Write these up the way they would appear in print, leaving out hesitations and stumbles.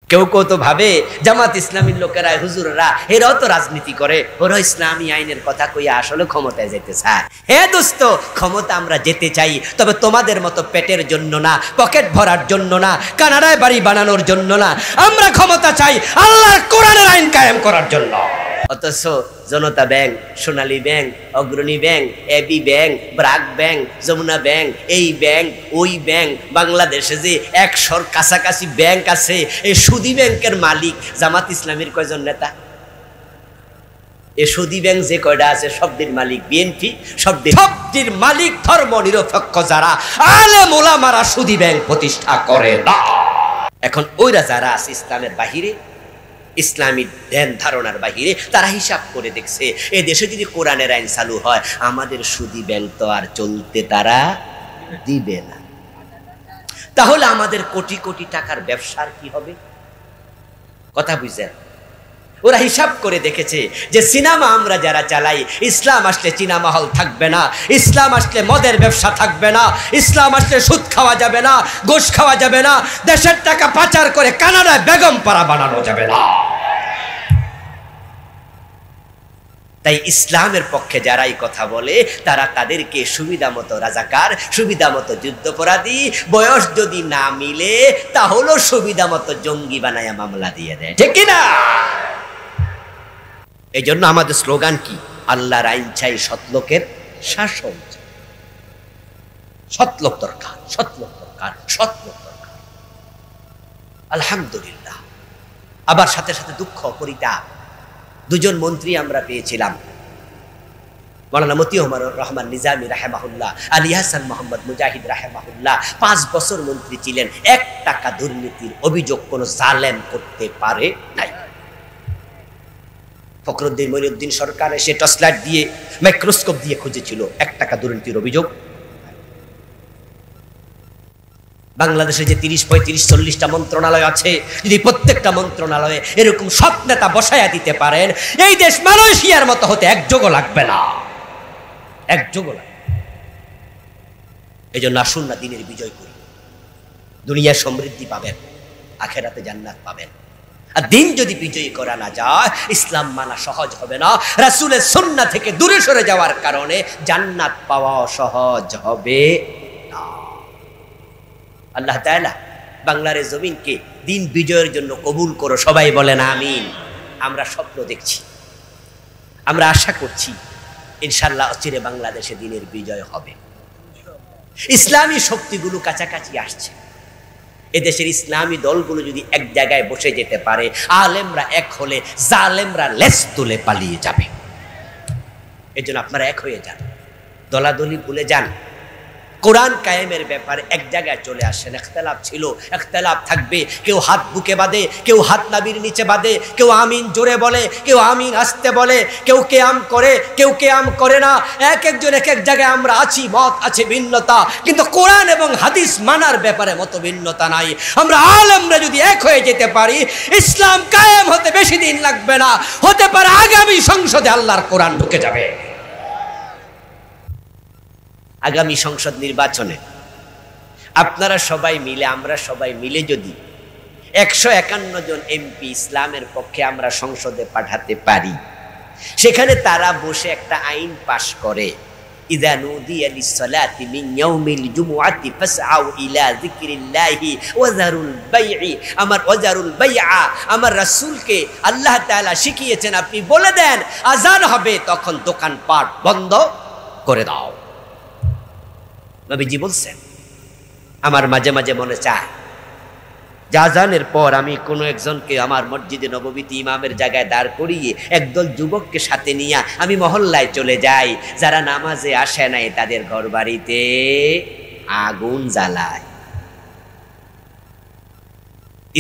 কেউ কেউ তো ভাবে জামাত ইসলামীর লোকেরা, হুজুররা, এরাও তো রাজনীতি করে, ওরা ইসলামী আইনের কথা কইয়া আসলে ক্ষমতায় যেতে চায়। হে দোস্ত, ক্ষমতা আমরা যেতে চাই, তবে তোমাদের মতো পেটের জন্য না, পকেট ভরার জন্য না, কানাডায় বাড়ি বানানোর জন্য না। আমরা ক্ষমতা চাই আল্লাহর কোরআনের আইন কায়েম করার জন্য। অথচ Janata bank, Sonali bank, Agrani bank, AB bank, BRAC bank, Jamuna bank, এই ব্যাংক ওই ব্যাংক, বাংলাদেশে যে 100-র কাছাকাছি ব্যাংক আছে, এই সুদী ব্যাংকের মালিক জামাত ইসলামীর কয়জন নেতা? এই সুদী ব্যাংক যে কয়টা আছে সবটির মালিক বিএনপি, সবটির মালিক ধর্ম নিরপেক্ষ যারা আলেম ওলামারা সুদী ব্যাংক প্রতিষ্ঠা করে না। এখন ওইরা যারা আছে ইসলামের বাহিরে, ইসলামী ধ্যান ধারণার বাহিরে, তারা হিসাব করে দেখছে এ দেশে যদি কোরআনের আইন চালু হয় আমাদের সুদী ব্যাংক তো আর চলতে তারা দিবে না। তাহলে আমাদের কোটি কোটি টাকার ব্যবসার কি হবে? কথা বুঝছেন? ওরা হিসাব করে দেখেছে যে সিনেমা আমরা যারা চালাই, ইসলাম আসলে সিনেমা হল থাকবে না, ইসলাম আসলে মদের ব্যবসা থাকবে না, ইসলাম আসলে সুদ খাওয়া যাবে না, ঘুষ খাওয়া যাবে না, দেশের টাকা পাচার করে কানাডায় বেগম পাড়া বানানো যাবে না। তাই ইসলামের পক্ষে যারাই কথা বলে তারা তাদেরকে সুবিধা মতো রাজাকার, সুবিধা মতো যুদ্ধাপরাধী, বয়স যদি না মিলে তাহলে সুবিধা মতো জঙ্গি বানায়া মামলা দিয়ে দেয়, ঠিক কিনা? এই জন্য আমাদের স্লোগান কি? আল্লাহর আইন চাই, সৎলোকের শাসন। সৎলোক দরকার, সৎলোক দরকার, সৎলোক দরকার। আলহামদুলিল্লাহ। আবার সাথে সাথে দুঃখ, পরিতাপ, দুজন মন্ত্রী আমরা পেয়েছিলাম, মাওলানা মতিউর রহমান নিজামী রাহেমাহুল্লাহ, আলী হাসান মোহাম্মদ মুজাহিদ রাহেমাহুল্লাহ। 5 বছর মন্ত্রী ছিলেন, 1 টাকা দুর্নীতির অভিযোগ কোন জালেম করতে পারে নাই। ফখরুদ্দিন মঈনুদ্দিন সরকার এসে টর্চলাইট দিয়ে, মাইক্রোস্কোপ দিয়ে খুঁজেছিল, 1 টাকা দুর্নীতির অভিযোগ। বাংলাদেশে যে 30, 35, 40টা মন্ত্রণালয় আছে, যদি প্রত্যেকটা মন্ত্রণালয়ে এরকম সৎ নেতা বসায়া দিতে পারেন, এই দেশ মালয়েশিয়ার মতো হতে এক যোগও লাগবে না, এক যোগও লাগবে। এই জন্য আসুন না দিনের বিজয় করি। দুনিয়ায় সমৃদ্ধি পাবেন, আখেরাতে জান্নাত পাবেন। আর দিন যদি বিজয়ী করা না যায়, ইসলাম মানা সহজ হবে না। রাসূলের সুন্নাহ থেকে দূরে সরে যাওয়ার কারণে জান্নাত পাওয়া সহজ হবে না। আল্লাহ তাআলা বাংলার জমিনকে দিন বিজয়ের জন্য কবুল করো, সবাই বলেন আমিন। আমরা স্বপ্ন দেখছি, আমরা আশা করছি ইনশাআল্লাহ অচিরে বাংলাদেশে দিনের বিজয় হবে। ইসলামী শক্তিগুলো কাছাকাছি আসছে। এদেশের ইসলামী দলগুলো যদি এক জায়গায় বসে যেতে পারে, আলেমরা এক হলে জালেমরা লেজ তুলে পালিয়ে যাবে। এজন্য আপনারা এক হয়ে যান, দলাদলি ভুলে যান। কোরআন কায়েমের ব্যাপারে এক জায়গায় চলে আসেন। ইখতিলাফ ছিল, ইখতিলাফ থাকবে। কেউ হাত বুকে বাঁধে, কেউ হাত নাভির নিচে বাঁধে, কেউ আমিন জোরে বলে, কেউ আমিন আস্তে বলে, কেউ কেয়াম করে, কেউ কেয়াম করে না। এক একজন এক এক জায়গায় আমরা আছি, মত আছে, ভিন্নতা, কিন্তু কোরআন এবং হাদিস মানার ব্যাপারে মত ভিন্নতা নাই। আমরা আলেমরা যদি এক হয়ে যেতে পারি, ইসলাম কায়েম হতে বেশি দিন লাগবে না। হতে পারে আগামী সংসদে আল্লাহর কোরআন ঢুকে যাবে। আগামী সংসদ নির্বাচনে আপনারা সবাই মিলে, আমরা সবাই মিলে যদি 151 জন এমপি ইসলামের পক্ষে আমরা সংসদে পাঠাতে পারি, সেখানে তারা বসে একটা আইন পাশ করে, ইযা নুদিয়া লিস-সালাতি মিন ইয়াউমিল জুমুআতি ফাসআউ ইলা যিকরিল্লাহি ওয়া যারুল বাই'i। আমার ওয়াজারুল বাই'a আমার রাসূলকে আল্লাহ তাআলা শিখিয়েছেন, আপনি বলে দেন আযান হবে তখন দোকানপাট বন্ধ করে দাও। নবীজি বলছেন, আমার মাঝে মাঝে মনে চায় যে আযানের পর আমি কোনো একজনকে আমার মসজিদে নববীতে ইমামের জায়গায় দাঁড় করিয়ে একদল যুবককে সাথে নিয়ে আমি মহল্লায় চলে যাই, যারা নামাজে আসে নাই তাদের ঘর বাড়িতে আগুন জ্বালায়।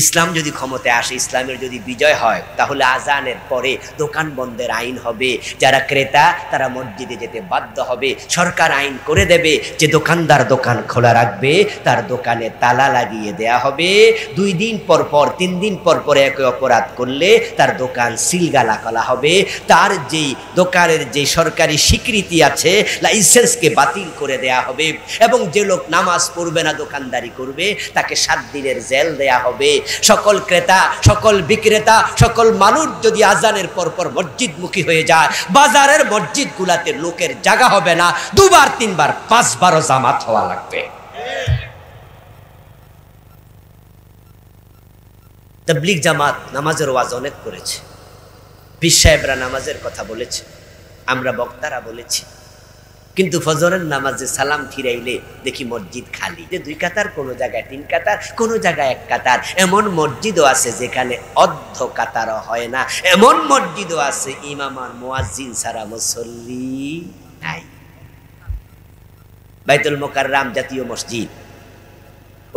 ইসলাম যদি ক্ষমতায় আসে, ইসলামের যদি বিজয় হয়, তাহলে আযানের পরে দোকান বন্ধের আইন হবে। যারা ক্রেতা তারা মসজিদে যেতে বাধ্য হবে। সরকার আইন করে দেবে যে দোকানদার দোকান খোলা রাখবে, তার দোকানে তালা লাগিয়ে দেয়া হবে। 2 দিন পর পর, 3 দিন পর পর একই অপরাধ করলে তার দোকান সিলগালা করা হবে। তার যেই দোকানের যে সরকারি স্বীকৃতি আছে, লাইসেন্সকে বাতিল করে দেয়া হবে। এবং যে লোক নামাজ পড়বে না, দোকানদারি করবে, তাকে 7 দিনের জেল দেয়া হবে। সকল ক্রেতা, সকল বিক্রেতা, সকল মানুষ যদি আজানের পর পর মসজিদমুখী হয়ে যায়, বাজারের মসজিদগুলাতে লোকের জায়গা হবে না, 2 বার 3 বার 5 বারও জামাত হওয়া লাগবে। তাবলীগ জামাত নামাজের ওয়াজ অনেক করেছে, পীর সাহেবরা নামাজের কথা বলেছে, আমরা বক্তারা বলেছি, কিন্তু ফজরের নামাজে সালাম ফিরাইলে দেখি মসজিদ খালি, যে 2 কাতার, কোনো জায়গায় 3 কাতার, কোনো জায়গায় 1 কাতার। এমন মসজিদও আছে যেখানে অর্ধ কাতারও হয় না, এমন মসজিদও আছে ইমাম আর মুয়াজ্জিন ছাড়া মুসল্লি নাই। বাইতুল মোকাররম জাতীয় মসজিদ,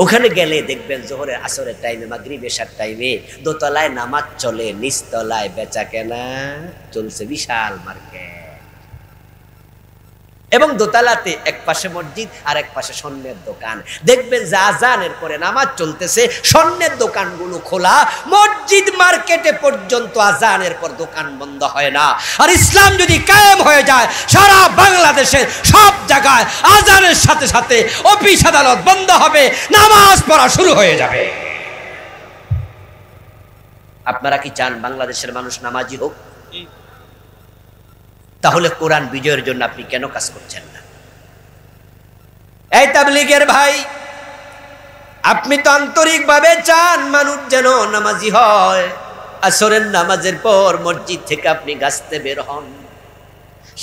ওখানে গেলে দেখবেন জোহরের আসরের টাইমে, মাগরিব এশার টাইমে দোতলায় নামাজ চলে, নিচতলায় বেচা কেনা চলছে, বিশাল মার্কেট। এবং দোতলাতে এক পাশে মসজিদ আর এক পাশে স্বর্ণের দোকান। দেখবেন যে আজানের পরে নামাজ চলতেছে, স্বর্ণের দোকানগুলো খোলা, মসজিদ মার্কেটে পর্যন্ত আজানের পর দোকান বন্ধ হয় না। আর ইসলাম যদি কায়েম হয়ে যায়, সারা বাংলাদেশের সব জায়গায় আজানের সাথে সাথে অফিস আদালত বন্ধ হবে, নামাজ পড়া শুরু হয়ে যাবে। আপনারা কি চান বাংলাদেশের মানুষ নামাজি হোক? তাহলে কোরআন বিজয়ের জন্য আপনি কেন কাজ করছেন না? এই তাবলীগের ভাই, আপনি তো আন্তরিকভাবে চান মানুষ যেন নামাজি হয়। আসরের নামাজের পর মসজিদ থেকে আপনি গাছতে বের হন,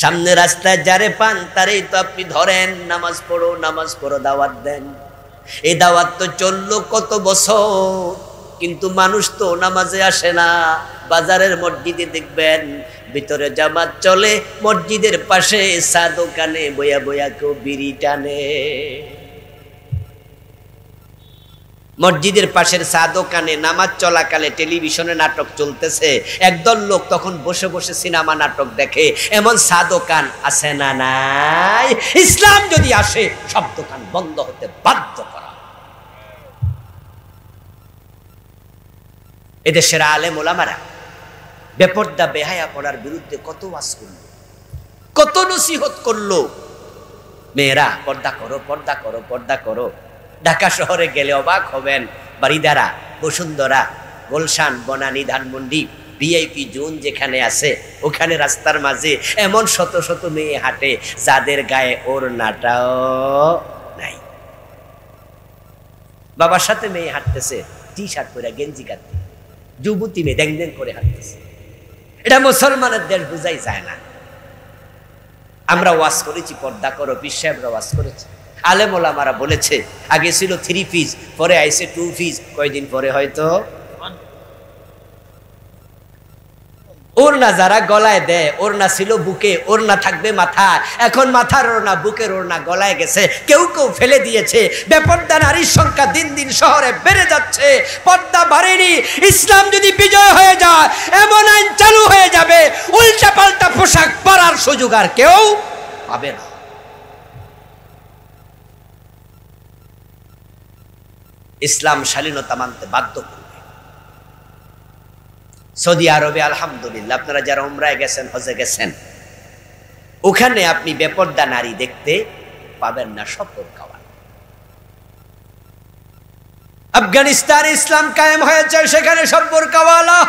সামনে রাস্তায় যারে পান তারেই তো আপনি ধরেন, নামাজ পড়ো দাওয়াত দেন। এই দাওয়াত তো চললো কত বছর, কিন্তু মানুষ তো নামাজে আসে না। বাজারের মসজিদে দেখবেন ভিতরে জামাত চলে, মসজিদের পাশে চা দোকানে বয়া বয়া কেউ বিড়ি টানে। মসজিদের পাশের চা দোকানে নামাজ চলাকালে টেলিভিশনে নাটক চলতেছে, একদল লোক তখন বসে বসে সিনেমা নাটক দেখে। এমন চা দোকান আছে না নাই? ইসলাম যদি আসে সব দোকান বন্ধ হতে বাধ্য করা। এদেশের আলেম ওলামারা বেপর্দা বেহায়া পড়ার বিরুদ্ধে কত ওয়াজ করলো, কত নসিহত করলো। মেয়েরা পর্দা করো, পর্দা করো, পর্দা করো। ঢাকা শহরে গেলে অবাক হবেন, বারিধারা, বসুন্ধরা, গুলশান, বনানী, ধানমন্ডি, ভিআইপি জোন যেখানে আছে, ওখানে রাস্তার মাঝে এমন শত শত মেয়ে হাঁটে যাদের গায়ে ওড়নাটাও নাই। বাবার সাথে মেয়ে হাঁটতেছে, টি শার্ট পরে, গেঞ্জি কাটতে, যুবতী মেয়ে ড্যাং ড্যাং করে হাঁটতেছে। এটা মুসলমানের দেশ, বুঝাই যায় না। আমরা ওয়াজ করেছি পর্দা করো, পীর সাহেবরা ওয়াজ করেছে, আলেম ওলামারা বলেছে। আগে ছিল 3 পিস, পরে আইছে 2 পিস, কয়দিন পরে হয়তো ওড়না যারা গলায় দেয়, ওড়না ছিল বুকে, ওড়না থাকবে মাথা, এখন মাথার ওড়না, বুকের ওড়না গলায় গেছে, কেউ কেউ ফেলে দিয়েছে। বেপর্দা নারীর সংখ্যা দিন দিন শহরে বেড়ে যাচ্ছে, পর্দা বাড়েনি। ইসলাম যদি বিজয় হয়ে যায়, এমন আইন চালু হয়ে যাবে, উল্টা পাল্টা পোশাক পরার সুযোগ আর কেউ পাবে না। ইসলাম শালীনতা মানতে বাধ্য করবে। সৌদি আরবে আলহামদুলিল্লাহ, আপনারা যারা উমরায় গেছেন, হজে গেছেন, ওখানে আপনি বেপর্দা নারী দেখতে পাবেন না, সফর খাওয়া। আফগানিস্তান ইসলাম কায়েম হয়েছে, সেখানে সফর খাওয়ালা।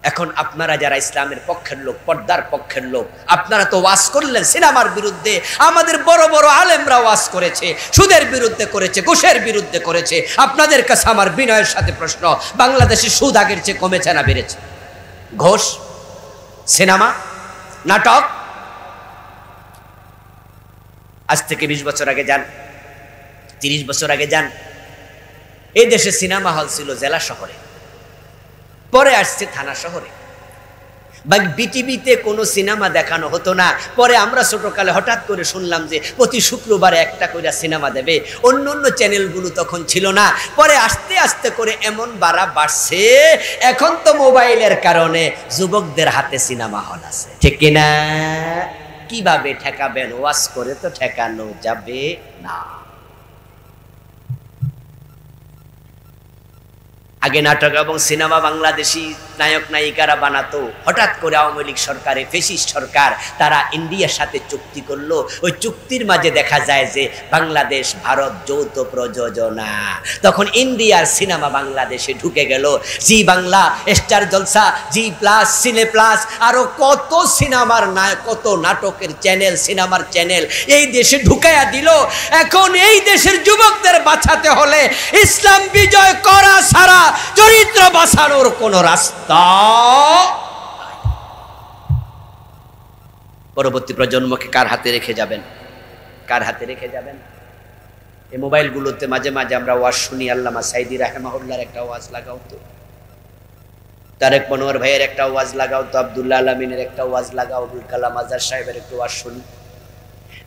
এখন আপনারা যারা ইসলামের পক্ষের লোক, পর্দার পক্ষের লোক, আপনারা তো ওয়াজ করলেন সিনেমার বিরুদ্ধে। আমাদের বড় বড় আলেমরা ওয়াজ করেছে, সুদের বিরুদ্ধে করেছে, ঘুষের বিরুদ্ধে করেছে। আপনাদের কাছে আমার বিনয়ের সাথে প্রশ্ন, বাংলাদেশে সুদ আগের চেয়ে কমেছে না বেড়েছে? ঘুষ, সিনেমা, নাটক। আজ থেকে 20 বছর আগে যান, 30 বছর আগে যান, এই দেশে সিনেমা হল ছিল জেলা শহরে, পরে আসছে থানা শহরে। বা বিটিভিতে কোনো সিনেমা দেখানো হতো না, পরে আমরা ছোটকালে হঠাৎ করে শুনলাম যে প্রতি শুক্রবারে একটা করে সিনেমা দেবে। অন্য অন্য চ্যানেলগুলো তখন ছিল না, পরে আস্তে আস্তে করে এমন বাড়ছে, এখন তো মোবাইলের কারণে যুবকদের হাতে সিনেমা হল আছে, ঠিক কিনা? কিভাবে ঠেকাবেন? ওয়াজ করে তো ঠেকানো যাবে না। আগে নাটক এবং সিনেমা বাংলাদেশি নায়ক নায়িকারা বানাতো। হঠাৎ করে আওয়ামী লীগ সরকারে, ফেসিস্ট সরকার, তারা ইন্ডিয়ার সাথে চুক্তি করলো। ওই চুক্তির মাঝে দেখা যায় যে বাংলাদেশ ভারত যৌথ প্রযোজনা। তখন ইন্ডিয়ার সিনেমা বাংলাদেশে ঢুকে গেল। জি বাংলা, স্টার জলসা, জি প্লাস, সিনে প্লাস, আরো কত সিনেমার কত নাটকের চ্যানেল, সিনেমার চ্যানেল এই দেশে ঢুকাইয়া দিল। এখন এই দেশের যুবকদের বাঁচাতে হলে ইসলাম বিজয় করা ছাড়া চরিত্র বাঁচানোর কোন রাস্তা। পরবর্তী প্রজন্মকে কার হাতে রেখে যাবেন? কার হাতে রেখে যাবেন? এই মোবাইলগুলোতে মাঝে মাঝে আমরা ওয়াজ শুনি। আল্লামা সাইদি রাহিমাহুল্লাহর একটা ওয়াজ লাগাও তো, তারেক মনোয়ার ভাইয়ের একটা ওয়াজ লাগাও তো, আব্দুল্লাহ আলামিনের একটা ওয়াজ লাগাও, আবুল কালাম আজাদ সাহেবের একটা ওয়াজ শুনি।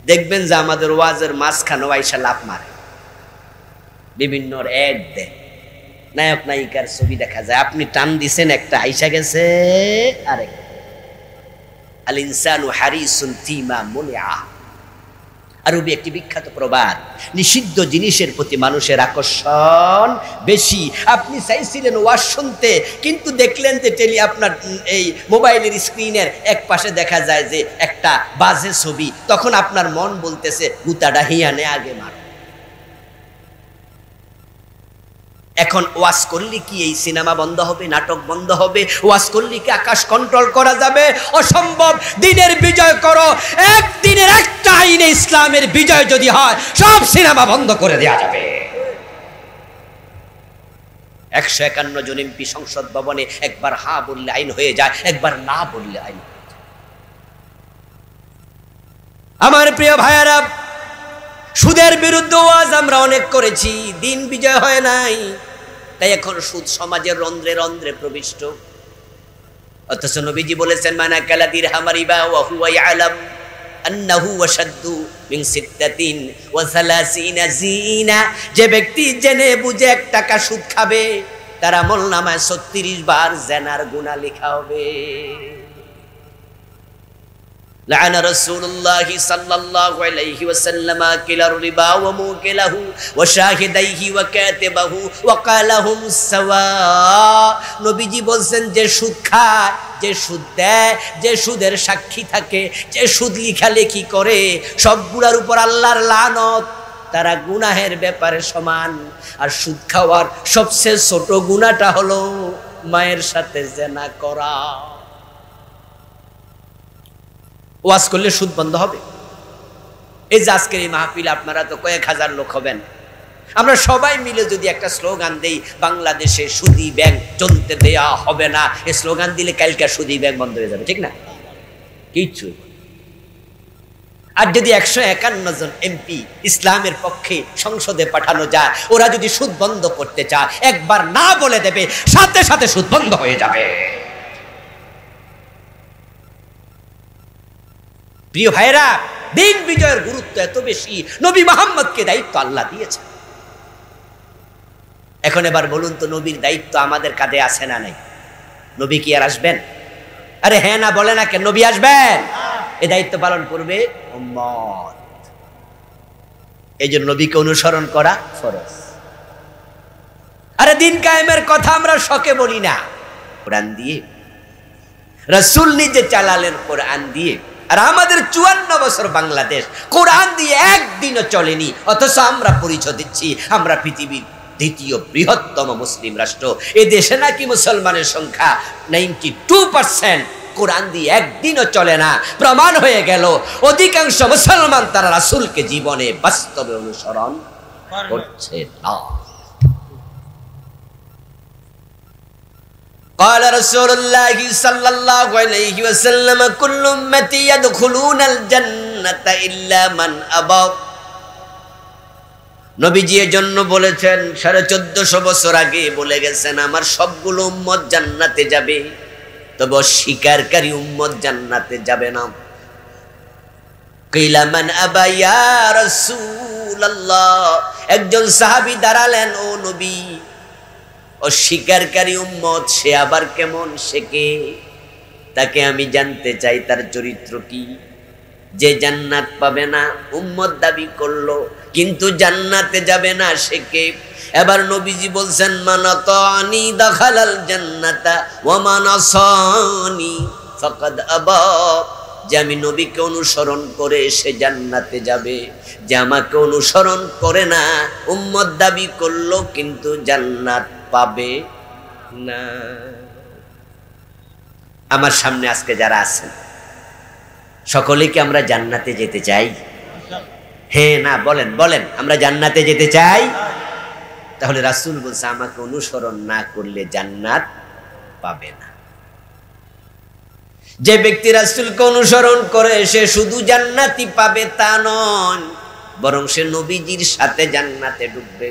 দেখবেন যে আমাদের ওয়াজের মাঝখানে আইসা লাফ মারে, বিভিন্ন অ্যাড দেয়, নায়ক নায়িকার ছবি দেখা যায়। আপনি টান দিছেন, একটা আইসা গেছে আরেক। আল ইনসানু হারিসুন ফীমা মুনিআ, আরবি একটি বিখ্যাত প্রবাদ। নিষিদ্ধ জিনিসের প্রতি মানুষের আকর্ষণ বেশি। আপনি চাইছিলেন ওয়াজ শুনতে, কিন্তু দেখলেন যে আপনার এই মোবাইলের স্ক্রিনের এক পাশে দেখা যায় যে একটা বাজে ছবি। তখন আপনার মন বলতেছে গুতাটা হিয়ানে আগে মার। এখন ওয়াজ করলে কি এই সিনেমা বন্ধ হবে, নাটক বন্ধ হবে? ওয়াজ করলে কি আকাশ কন্ট্রোল করা যাবে? অসম্ভব। দিনের বিজয় করো। একদিনের একটা আইনে ইসলামের বিজয় যদি হয়, সব সিনেমা বন্ধ করে দেওয়া যাবে। 151 জন এমপি সংসদ ভবনে একবার হা বললে আইন হয়ে যায়, একবার না বললে আইন হয়ে যায়। আমার প্রিয় ভাইয়েরা, সুদের বিরুদ্ধে ওয়াজ আমরা অনেক করেছি, দিন বিজয় হয় নাই। তাই এখন সুদ সমাজের রন্ধ্রে রন্ধ্রে প্রবিষ্ট। অথচ নবীজি বলেছেন, মানা কালা দিরহাম রিবা ওয়া হুয়া ইয়ালাম আন্নাহু ওয়াশাদ্দু মিন সিত্তাতিন ওয়া সালাসিনা জিনা। যে ব্যক্তি জেনে বুঝে 1 টাকা সুদ খাবে, তার আমলনামায় 36 বার জিনার গুনাহ লেখা হবে। لعن رسول الله صلى الله عليه وسلم كلا الربا وموكله وشاهديه وكاتبه وقالهم سواء। নবীজি বলেন, যে সুদ খায়, যে সুদ দেয়, যে সুদের সাক্ষী থাকে, যে সুদ লেখালেখি করে, সবগুলোর উপর আল্লাহর লানত। তারা গুনাহের ব্যাপারে সমান। আর সুদ খাওয়ার সবচেয়ে ছোট গুনাহটা হলো মায়ের সাথে জিনা করা। ওয়াজ করলে সুদ বন্ধ হবে? এই যে আজকের এই মাহফিল, আপনারা তো কয়েক হাজার লোক হবেন। আমরা সবাই মিলে যদি একটা স্লোগান দেই, বাংলাদেশে সুদী ব্যাংক চলতে দেয়া হবে না, এই স্লোগান দিলে কালকে সুদী ব্যাংক বন্ধ হয়ে যাবে, ঠিক না? কিচ্ছু। আর যদি 151 জন এমপি ইসলামের পক্ষে সংসদে পাঠানো যায়, ওরা যদি সুদ বন্ধ করতে চায়, একবার না বলে দেবে, সাথে সাথে সুদ বন্ধ হয়ে যাবে। প্রিয় ভাইরা, দিন বিজয়ের গুরুত্ব এত বেশি, নবী মুহাম্মদকে দায়িত্ব আল্লাহ দিয়েছে। এখন এবার বলুন তো, নবীর দায়িত্ব আমাদের কাঁধে আছে না নাই? নবী কি আর আসবেন? আরে হ্যাঁ না বলে না কেন? নবী আসবেন, এই দায়িত্ব পালন করবে উম্মত। এই জন্য নবীকে অনুসরণ করা ফরজ। আরে দিন কায়েমের কথা আমরা শখে বলি না, কোরআন দিয়ে। রাসূল নিজে চালালেন কোরআন দিয়ে। আর আমাদের 54 বছর বাংলাদেশ কোরআন দিয়ে একদিনও চলেনি। অথচ আমরা পরিচয় দিচ্ছি আমরা পৃথিবীর 2য় বৃহত্তম মুসলিম রাষ্ট্র। এ দেশে নাকি মুসলমানের সংখ্যা 92%। কোরআন দিয়ে একদিনও চলে না। প্রমাণ হয়ে গেল অধিকাংশ মুসলমান তারা রাসূলকে জীবনে বাস্তবে অনুসরণ করছে না। قال رسول الله صلى الله عليه وسلم كل امتي يدخلون الجنة إلا من أبى। নবীজি এর জন্য বলেছেন, 1450 বছর আগে বলে গেছেন, আমার সবগুলো উম্মত জান্নাতে যাবে, তবে অস্বীকারী উম্মত জান্নাতে যাবে না। কিলা মান আবা ইয়া রাসূলুল্লাহ। একজন সাহাবী দাঁড়ালেন, ও নবী, অস্বীকারী উম্মত সে আবার কেমন, সে কে? তাকে আমি জানতে চাই, তার চরিত্র কি? যে জান্নাত পাবে না, উম্মত দাবি করলো কিন্তু জান্নাতে যাবে না, সে কে? এবার নবীজি বলছেন মান আতানি দাখালাল জান্নাতা ওয়া মান আসানি ফাকাদ আবা, যে আমি নবীকে অনুসরণ করে সে জান্নাতে যাবে, যে আমাকে অনুসরণ করে না উম্মত দাবি করলো কিন্তু জান্নাত পাবে না। আমার সামনে আজকে যারা আছেন সকলেই কি আমরা জান্নাতে যেতে চাই? হ্যাঁ না বলেন বলেন, আমরা জান্নাতে যেতে চাই। তাহলে রাসূল বলছে আমাকে অনুসরণ না করলে জান্নাত পাবে না। যে ব্যক্তি রাসূলকে অনুসরণ করে সে শুধু জান্নাতই পাবে তা নয়, বরং সে নবীজির সাথে জান্নাতে ঢুকবে।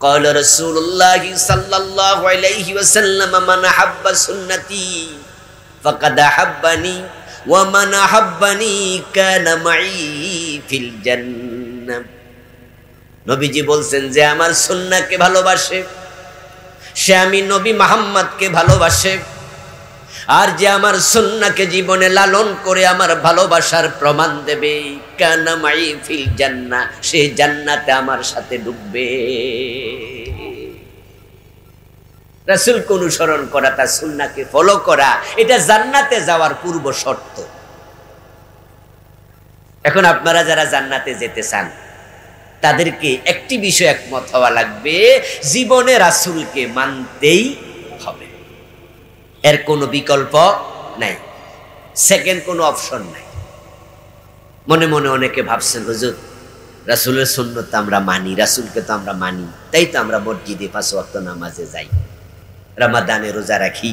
قال رسول الله صلى الله عليه وسلم من أحب سنتي فقد أحبني ومن أحبني كان معي في الجنة। নবীজি বলছেন যে আমার সুন্নাহকে ভালোবাসে সে আমি নবী মুহাম্মদকে ভালোবাসে, আর যে আমার সুন্নাহকে জীবনে লালন করে আমার ভালোবাসার প্রমাণ দেবে কানা মাই ফিল জান্নাহ, সে জান্নাতে আমার সাথে ঢুকবে। রাসূলকে অনুসরণ করা, তার সুন্নাহকে ফলো করা, এটা জান্নাতে যাওয়ার পূর্ব শর্ত। এখন আপনারা যারা জান্নাতে যেতে চান তাদেরকে একটি বিষয় একমত হওয়া লাগবে, জীবনে রাসূলকে মানতেই হবে, এর কোনো বিকল্প নাই, সেকেন্ড কোনো অপশন নাই। মনে মনে অনেকে ভাবছেন হুজুর রাসূলের সুন্নাত আমরা মানি, রাসূলকে তো আমরা মানি, তাই তো আমরা মসজিদে 5 ওয়াক্ত নামাজে যাই, রমাদানে রোজা রাখি,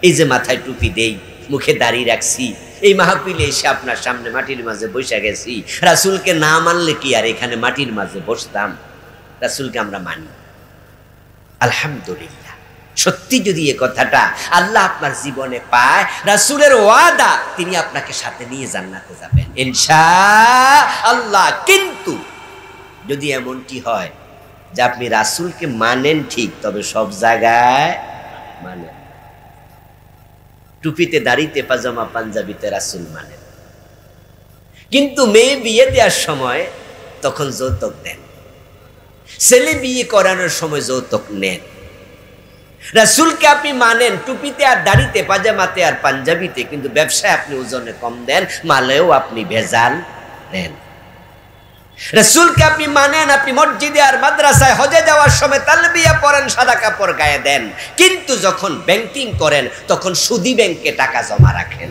এই যে মাথায় টুপি দেই, মুখে দাড়ি রাখছি, এই মাহফিলে এসে আপনার সামনে মাটির মাঝে বসে গেছি। রাসূলকে না মানলে কি আর এখানে মাটির মাঝে বসতাম? রাসূলকে আমরা মানি, আলহামদুলিল্লাহ। সত্যি যদি এ কথাটা আল্লাহ আপনার জীবনে পায়, রাসূলের ওয়াদা তিনি আপনাকে সাথে নিয়ে জান্নাতে যাবেন ইনশাআল্লাহ। কিন্তু যদি এমনটি হয় যে আপনি রাসূলকে মানেন ঠিক, তবে সব জায়গায় মানেন, টুপিতে দাড়িতে পাজামা পাঞ্জাবিতে রাসূল মানেন, কিন্তু মেয়ে বিয়ে দেওয়ার সময় তখন যৌতুক দেন, ছেলে বিয়ে করানোর সময় যৌতুক নেন। রাসূলকে আপনি মানেন টুপিতে আর দাড়িতে পাজামাতে আর পাঞ্জাবিতে, কিন্তু ব্যবসায় আপনি ওজনে কম দেন, মালেও আপনি ভেজাল দেন। রাসূলকে আপনি মানেন, আপনি মসজিদে আর মাদ্রাসায় হজে যাওয়ার সময় তালবিয়া পড়েন, সাদা কাপড় গায়ে দেন, কিন্তু যখন ব্যাংকিং করেন তখন সুদী ব্যাংকে টাকা জমা রাখেন,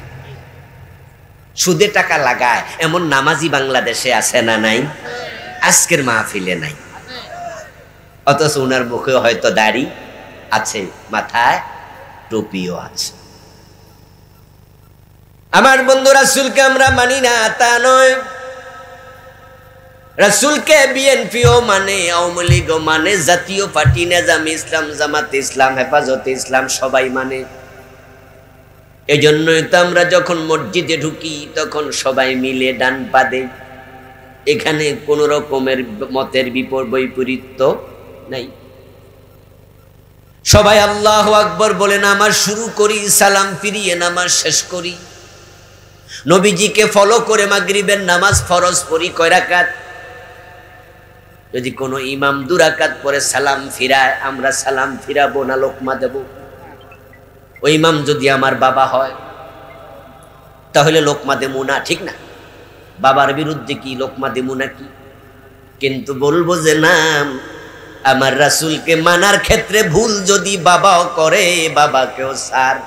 সুদে টাকা লাগায়, এমন নামাজি বাংলাদেশে আছে না নাই? আজকের মাহফিলে নাই, অথচ ওনার মুখে হয়তো দাড়ি আছে, মাথায় টুপিও আছে। আমার বন্ধু রাসূলকে আমরা মানি না তা নয়, রাসূলকে বিএনপিও মানে, আওয়ামী লীগও মানে, জাতীয় পার্টি নিজামে ইসলাম, জামাতে ইসলাম, হেফাজতে ইসলাম সবাই মানে। এই জন্যই তো আমরা যখন মসজিদে ঢুকি তখন সবাই মিলে ডান পা দেই, এখানে কোন রকমের মতের বৈপরীত্য নাই। সবাই আল্লাহু আকবার বলে নামাজ শুরু করি, সালাম ফিরিয়ে নামাজ শেষ করি। নবীজিকে ফলো করে মাগরিবের নামাজ ফরজ পড়ি কয় রাকাত? যদি কোনো ইমাম 2 রাকাত পরে সালাম ফিরায়, আমরা সালাম ফিরাবো না লোকমা দেব? ওই ইমাম যদি আমার বাবা হয় তাহলে লোকমা দেবো না, ঠিক না? বাবার বিরুদ্ধে কি লোকমা দেবো নাকি? কিন্তু বলবো যে না, আমার রাসূলকে মানার ক্ষেত্রে ভুল যদি বাবাও করে, বাবাকেও ছাড়।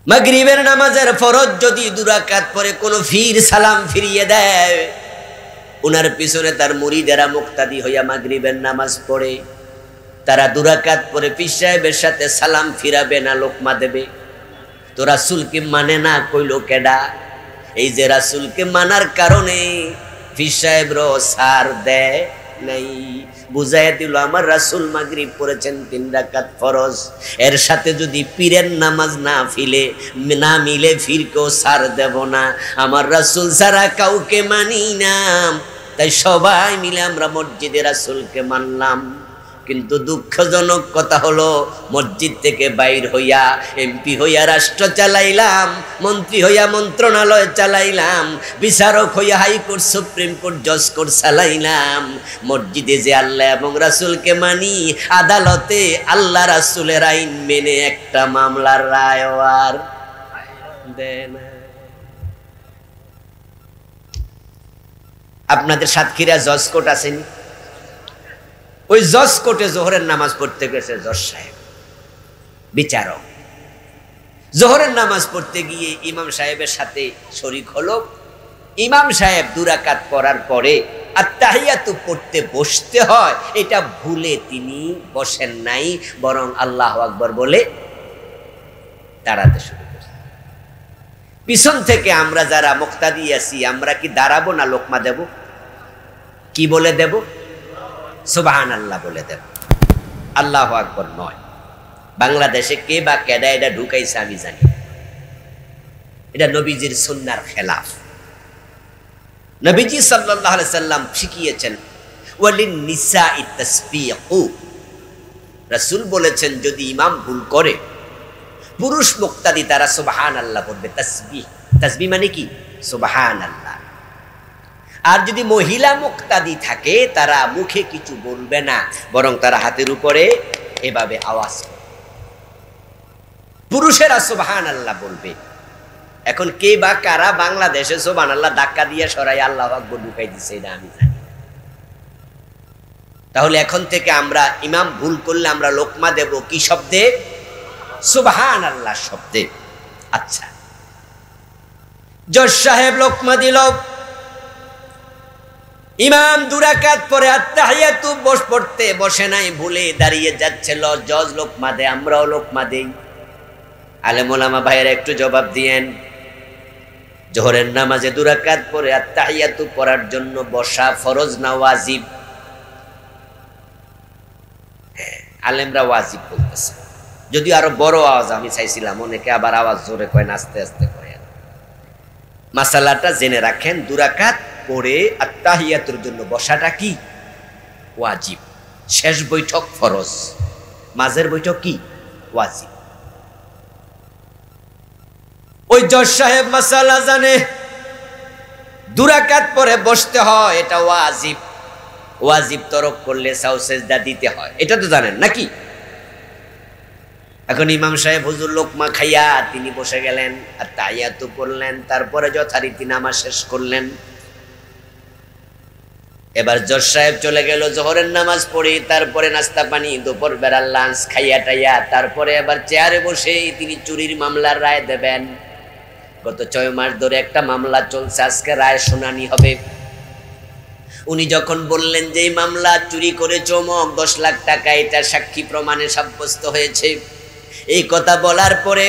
মাগরিবের নামাজের ফরজ যদি 2 রাকাত পরে কোনো ফির সালাম ফিরিয়ে দেয়, উনার পিছনে তার মুরিদেরা মুক্তাদি হইয়া মাগরিবের নামাজ পড়ে, তারা 2 রাকাত পরে পীর সাহেবের সাথে সালাম ফিরাবে না লোকমা দেবে? তো রাসূলকে মানে না কইল কেডা? এই যে রাসূলকে মানার কারণে পীর সাহেবরও সার দেয় নাই, বুঝাইয়া দিল আমার রাসূল মাগরিব পড়েছেন 3 রাকাত ফরজ, এর সাথে যদি পীরের নামাজ না মিলে ফিরকেও সার দেব না। আমার রাসূল ছাড়া কাউকে মানি না, তাই সবাই মিলে আমরা মসজিদে রাসূলকে মানলাম। কিন্তু দুঃখজনক কথা হলো মসজিদ থেকে বাইর হইয়া এমপি হইয়া রাষ্ট্র চালাইলাম, মন্ত্রী হইয়া মন্ত্রণালয় চালাইলাম, বিচারক হইয়া হাইকোর্ট সুপ্রিম কোর্ট জজ কোর্ট চালাইলাম, মসজিদে যে আল্লাহ এবং রাসূলকে মানি, আদালতে আল্লাহ রাসূলের আইন মেনে একটা মামলার রায় আর দেয় না। আপনাদের সাতক্ষীরা জজ কোর্ট আসেনি? ওই জজ কোর্টে জোহরের নামাজ পড়তে গেছে জজ সাহেব, বিচারক। জোহরের নামাজ পড়তে গিয়ে ইমাম সাহেবের সাথে শরীক হলো। ইমাম সাহেব 2 রাকাত পড়ার পরে আত্তাহিয়াতু পড়তে বসতে হয়, এটা ভুলে তিনি বসেন নাই, বরং আল্লাহু আকবার বলে দাঁড়াতে শুরু করছেন। পিছন থেকে আমরা যারা মুক্তাদি আছি, আমরা কি দাঁড়াবো না লোকমা দেব? কি বলে দেব? সুবহানাল্লাহ বলে দেব, আল্লাহু আকবার নয়। বাংলাদেশে কে বা কেডা এটা ঢুকাইছে আমি জানি, এটা নবীজির সুন্নাহর খেলাফ। নবীজি সাল্লাল্লাহু আলাইহি সাল্লাম শিখিয়েছেন ওয়ালিন নিসাই তাসবিহু, রাসূল বলেছেন যদি ইমাম ভুল করে পুরুষ মুক্তাদি তারা সুবহানাল্লাহ বলবে। তাসবিহ, তাসবিহ মানে কি? সুবহানাল্লাহ। আর যদি মহিলা মুক্তাদি থাকে তারা মুখে কিছু বলবে না, বরং তারা হাতের উপরে এভাবে আওয়াজ করবে। পুরুষেরা সুবহানাল্লাহ বলবে। এখন কে বা কারা বাংলাদেশে সুবহানাল্লাহ ধাক্কা দিয়ে সরাই আল্লাহু আকবার ঢুকাই দিছে, এটা আমি জানি। তাহলে এখন থেকে আমরা ইমাম ভুল করলে আমরা লোকমা দেব কি শব্দে? সুবহানাল্লাহ শব্দে। আচ্ছা, জজ সাহেব লোকমা দিল, ইমাম 2 রাকাত পরে আত্তাহিয়াতু পড়তে বসে নাই, ভুলে দাঁড়িয়ে যাচ্ছে। জজ লোকমা দেয়, আমরাও লোকমা দেই। আলেম ওলামা ভাইয়েরা একটু জবাব দিয়েন। জোহরের নামাজে 2 রাকাত পরে আত্তাহিয়াতু পড়ার জন্য বসা ফরজ না ওয়াজিব? আলেমরা ওয়াজিব বলতেছে, যদি আরো বড় আওয়াজ আমি চাইছিলাম, অনেকে আবার আওয়াজ জোরে কয় না, আস্তে আস্তে কয়। মাসালাটা জেনে রাখেন, 2 রাকাত পরে আত্তাহিয়াতুর জন্য বসাটা কি? ওয়াজিব। শেষ বৈঠক ফরজ, মাঝের বৈঠক কি? ওয়াজিব। ওই জজ সাহেব মাসালা জানে, 2 রাকাত পরে বসতে হয়, এটা ওয়াজিব। ওয়াজিব তরক করলে সাউ সেজদা দিতে হয়, এটা তো জানেন নাকি? এখন ইমাম সাহেব হুজুর লোকমা খাইয়া তিনি বসে গেলেন, আত্তাহিয়াতু পড়লেন, তারপরে যথারীতি নামাজ শেষ করলেন। এবার জজ সাহেব চলে গেল জোহরের নামাজ পড়ে, তারপরে নাস্তা পানি, দুপুর বেলার লাঞ্চ খাইয়া টাইয়া, তারপরে এবার চেয়ারে বসে তিনি চুরির মামলার রায় দেবেন। গত 6 মাস ধরে একটা মামলা চলছে, আজকে রায় শুনানি হবে। উনি যখন বললেন যে এই মামলা চুরি করে চমক 10 লাখ টাকা, এটা সাক্ষী প্রমাণে সাব্যস্ত হয়েছে, এই কথা বলার পরে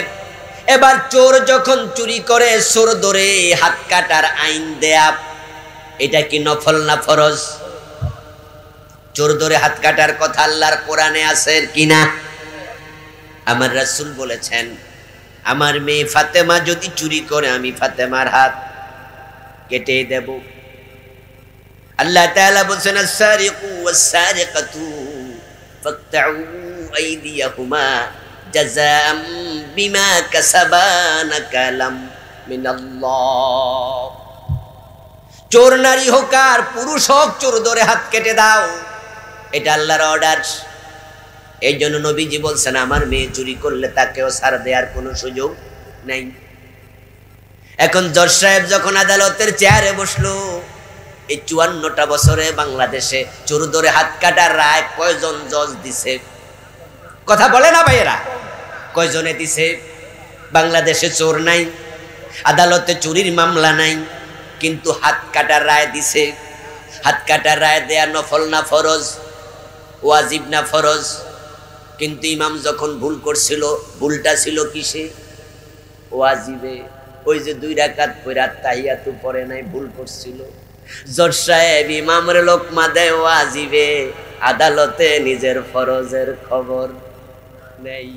এবার চোর যখন চুরি করে চোর ধরে হাত কাটার আইন দেয়া, এটা কি নফল না ফরজ? চোর ধরে হাত কাটার কথা আল্লাহর কোরআনে আছে কিনা? আমার রাসূল বলেছেন, আমার মেয়ে ফাতেমা যদি চুরি করে আমি ফাতেমার হাত কেটে দেব। আল্লাহ তাআলা বলেছেন, আস-সারিকু ওয়াস-সারিকাতু ফাকতাউ আইদিয়াহুমা জাযাআম বিমা কাসাবা নাকালাম মিনাল্লাহ। চোর নারী হোক আর পুরুষ হোক, চোর ধরে হাত কেটে দাও, এটা আল্লাহর অর্ডার। এই জন্য নবীজি বলছেন, আমার মেয়ে চুরি করলে তাকেও ছাড় দেওয়ার কোনো সুযোগ নাই। এখন জজ সাহেব যখন আদালতের চেয়ারে বসলো, এই 54টা বছরে বাংলাদেশে চোর ধরে হাত কাটার রায় কয়জন জজ দিছে? কথা বলে না ভাইয়েরা, কয়জনে দিছে? বাংলাদেশে চোর নাই, আদালতে চুরির মামলা নাই, কিন্তু হাত কাটার রায় দিছে। হাত কাটার রায় দেয়া নফল না ফরজ? ওয়াজিব না ফরজ? কিন্তু ইমাম যখন ভুল করছিল, ভুলটা ছিল কিসে? ওয়াজিবে। ওই যে 2 রাকাত পড়ে আত্তাহিয়াতু পড়ে নাই, ভুল করছিল। জজ সাহেব ইমামের লোকমা দেয় ওয়াজিবে, আদালতে নিজের ফরজের খবর নেই।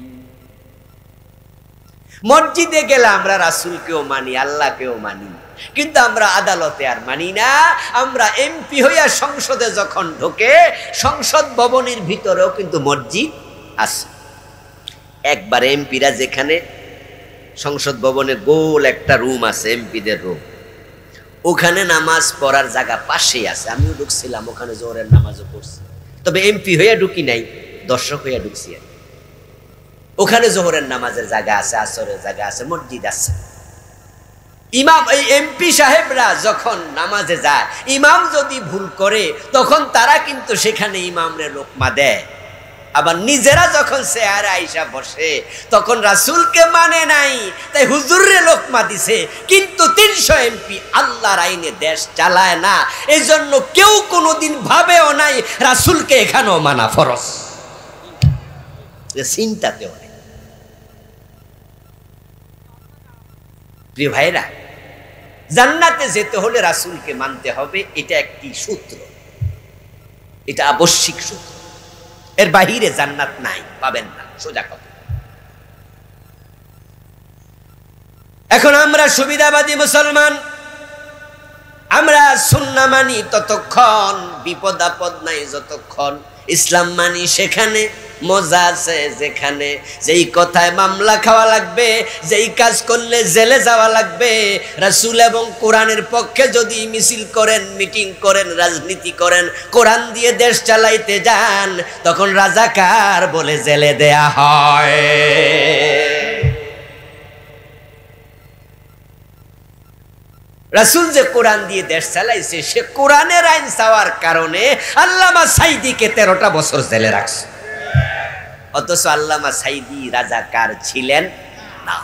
মসজিদে গেলে আমরা রাসূলকেও মানি, আল্লাহকেও মানি, কিন্তু আমরা আদালতে আর মানি না। আমরা এমপি হইয়া সংসদে যখন ঢোকে, সংসদ ভবনের ভিতরেও কিন্তু মসজিদ আছে। একবার এমপিরা যেখানে সংসদ ভবনে গোল একটা রুম আছে, এমপিদের রুম, ওখানে নামাজ পড়ার জায়গা পাশেই আছে। আমিও ঢুকছিলাম ওখানে, জোহরের নামাজও পড়ছি, তবে এমপি হইয়া ঢুকি নাই, দর্শক হইয়া ঢুকছি। ওখানে জোহরের নামাজের জায়গা আছে, আসরের জায়গা আছে, মসজিদ আছে। ইমাম, এই এমপি সাহেবরা যখন নামাজে যায়, ইমাম যদি ভুল করে তখন তারা কিন্তু সেখানে ইমামরে লোকমা দেয়। আবার নিজেরা যখন চেয়ারে আইসা বসে তখন রাসূলকে মানে নাই, তাই হুজুরে লোকমা দিছে। কিন্তু 300 এমপি আল্লাহর আইনে দেশ চালায় না, এই জন্য কেউ কোনোদিন ভাবেও নাই রাসূলকে এখানেও মানা ফরজ। চিন্তাতেও নেই। প্রিয় ভাইরা, জান্নাতে যেতে হলে রাসূলকে মানতে হবে, এটা একটি সূত্র, এটা আবশ্যিক সূত্র। এর বাহিরে জান্নাত নাই, পাবেন না, সোজা কথা। এখন আমরা সুবিধাবাদী মুসলমান, আমরা সুন্নাহ মানি ততক্ষণ, বিপদ আপদ নাই যতক্ষণ। ইসলাম মানি সেখানে মজা আছে যেখানে, যেই কথায় মামলা খাওয়া লাগবে, যেই কাজ করলে জেলে যাওয়া লাগবে। রাসূল এবং কোরআনের পক্ষে যদি মিছিল করেন, মিটিং করেন, রাজনীতি করেন, কোরআন দিয়ে দেশ চালাইতে যান, তখন রাজাকার বলে জেলে দেয়া হয়। রাসূল যে কোরআন দিয়ে দেশ চালাইছে, সে কোরআনের আইন চাওয়ার কারণে আল্লামা সাইদিকে 13টা বছর জেলে রাখছে। অথচ আল্লামা সাইদি রাজাকার ছিলেন না।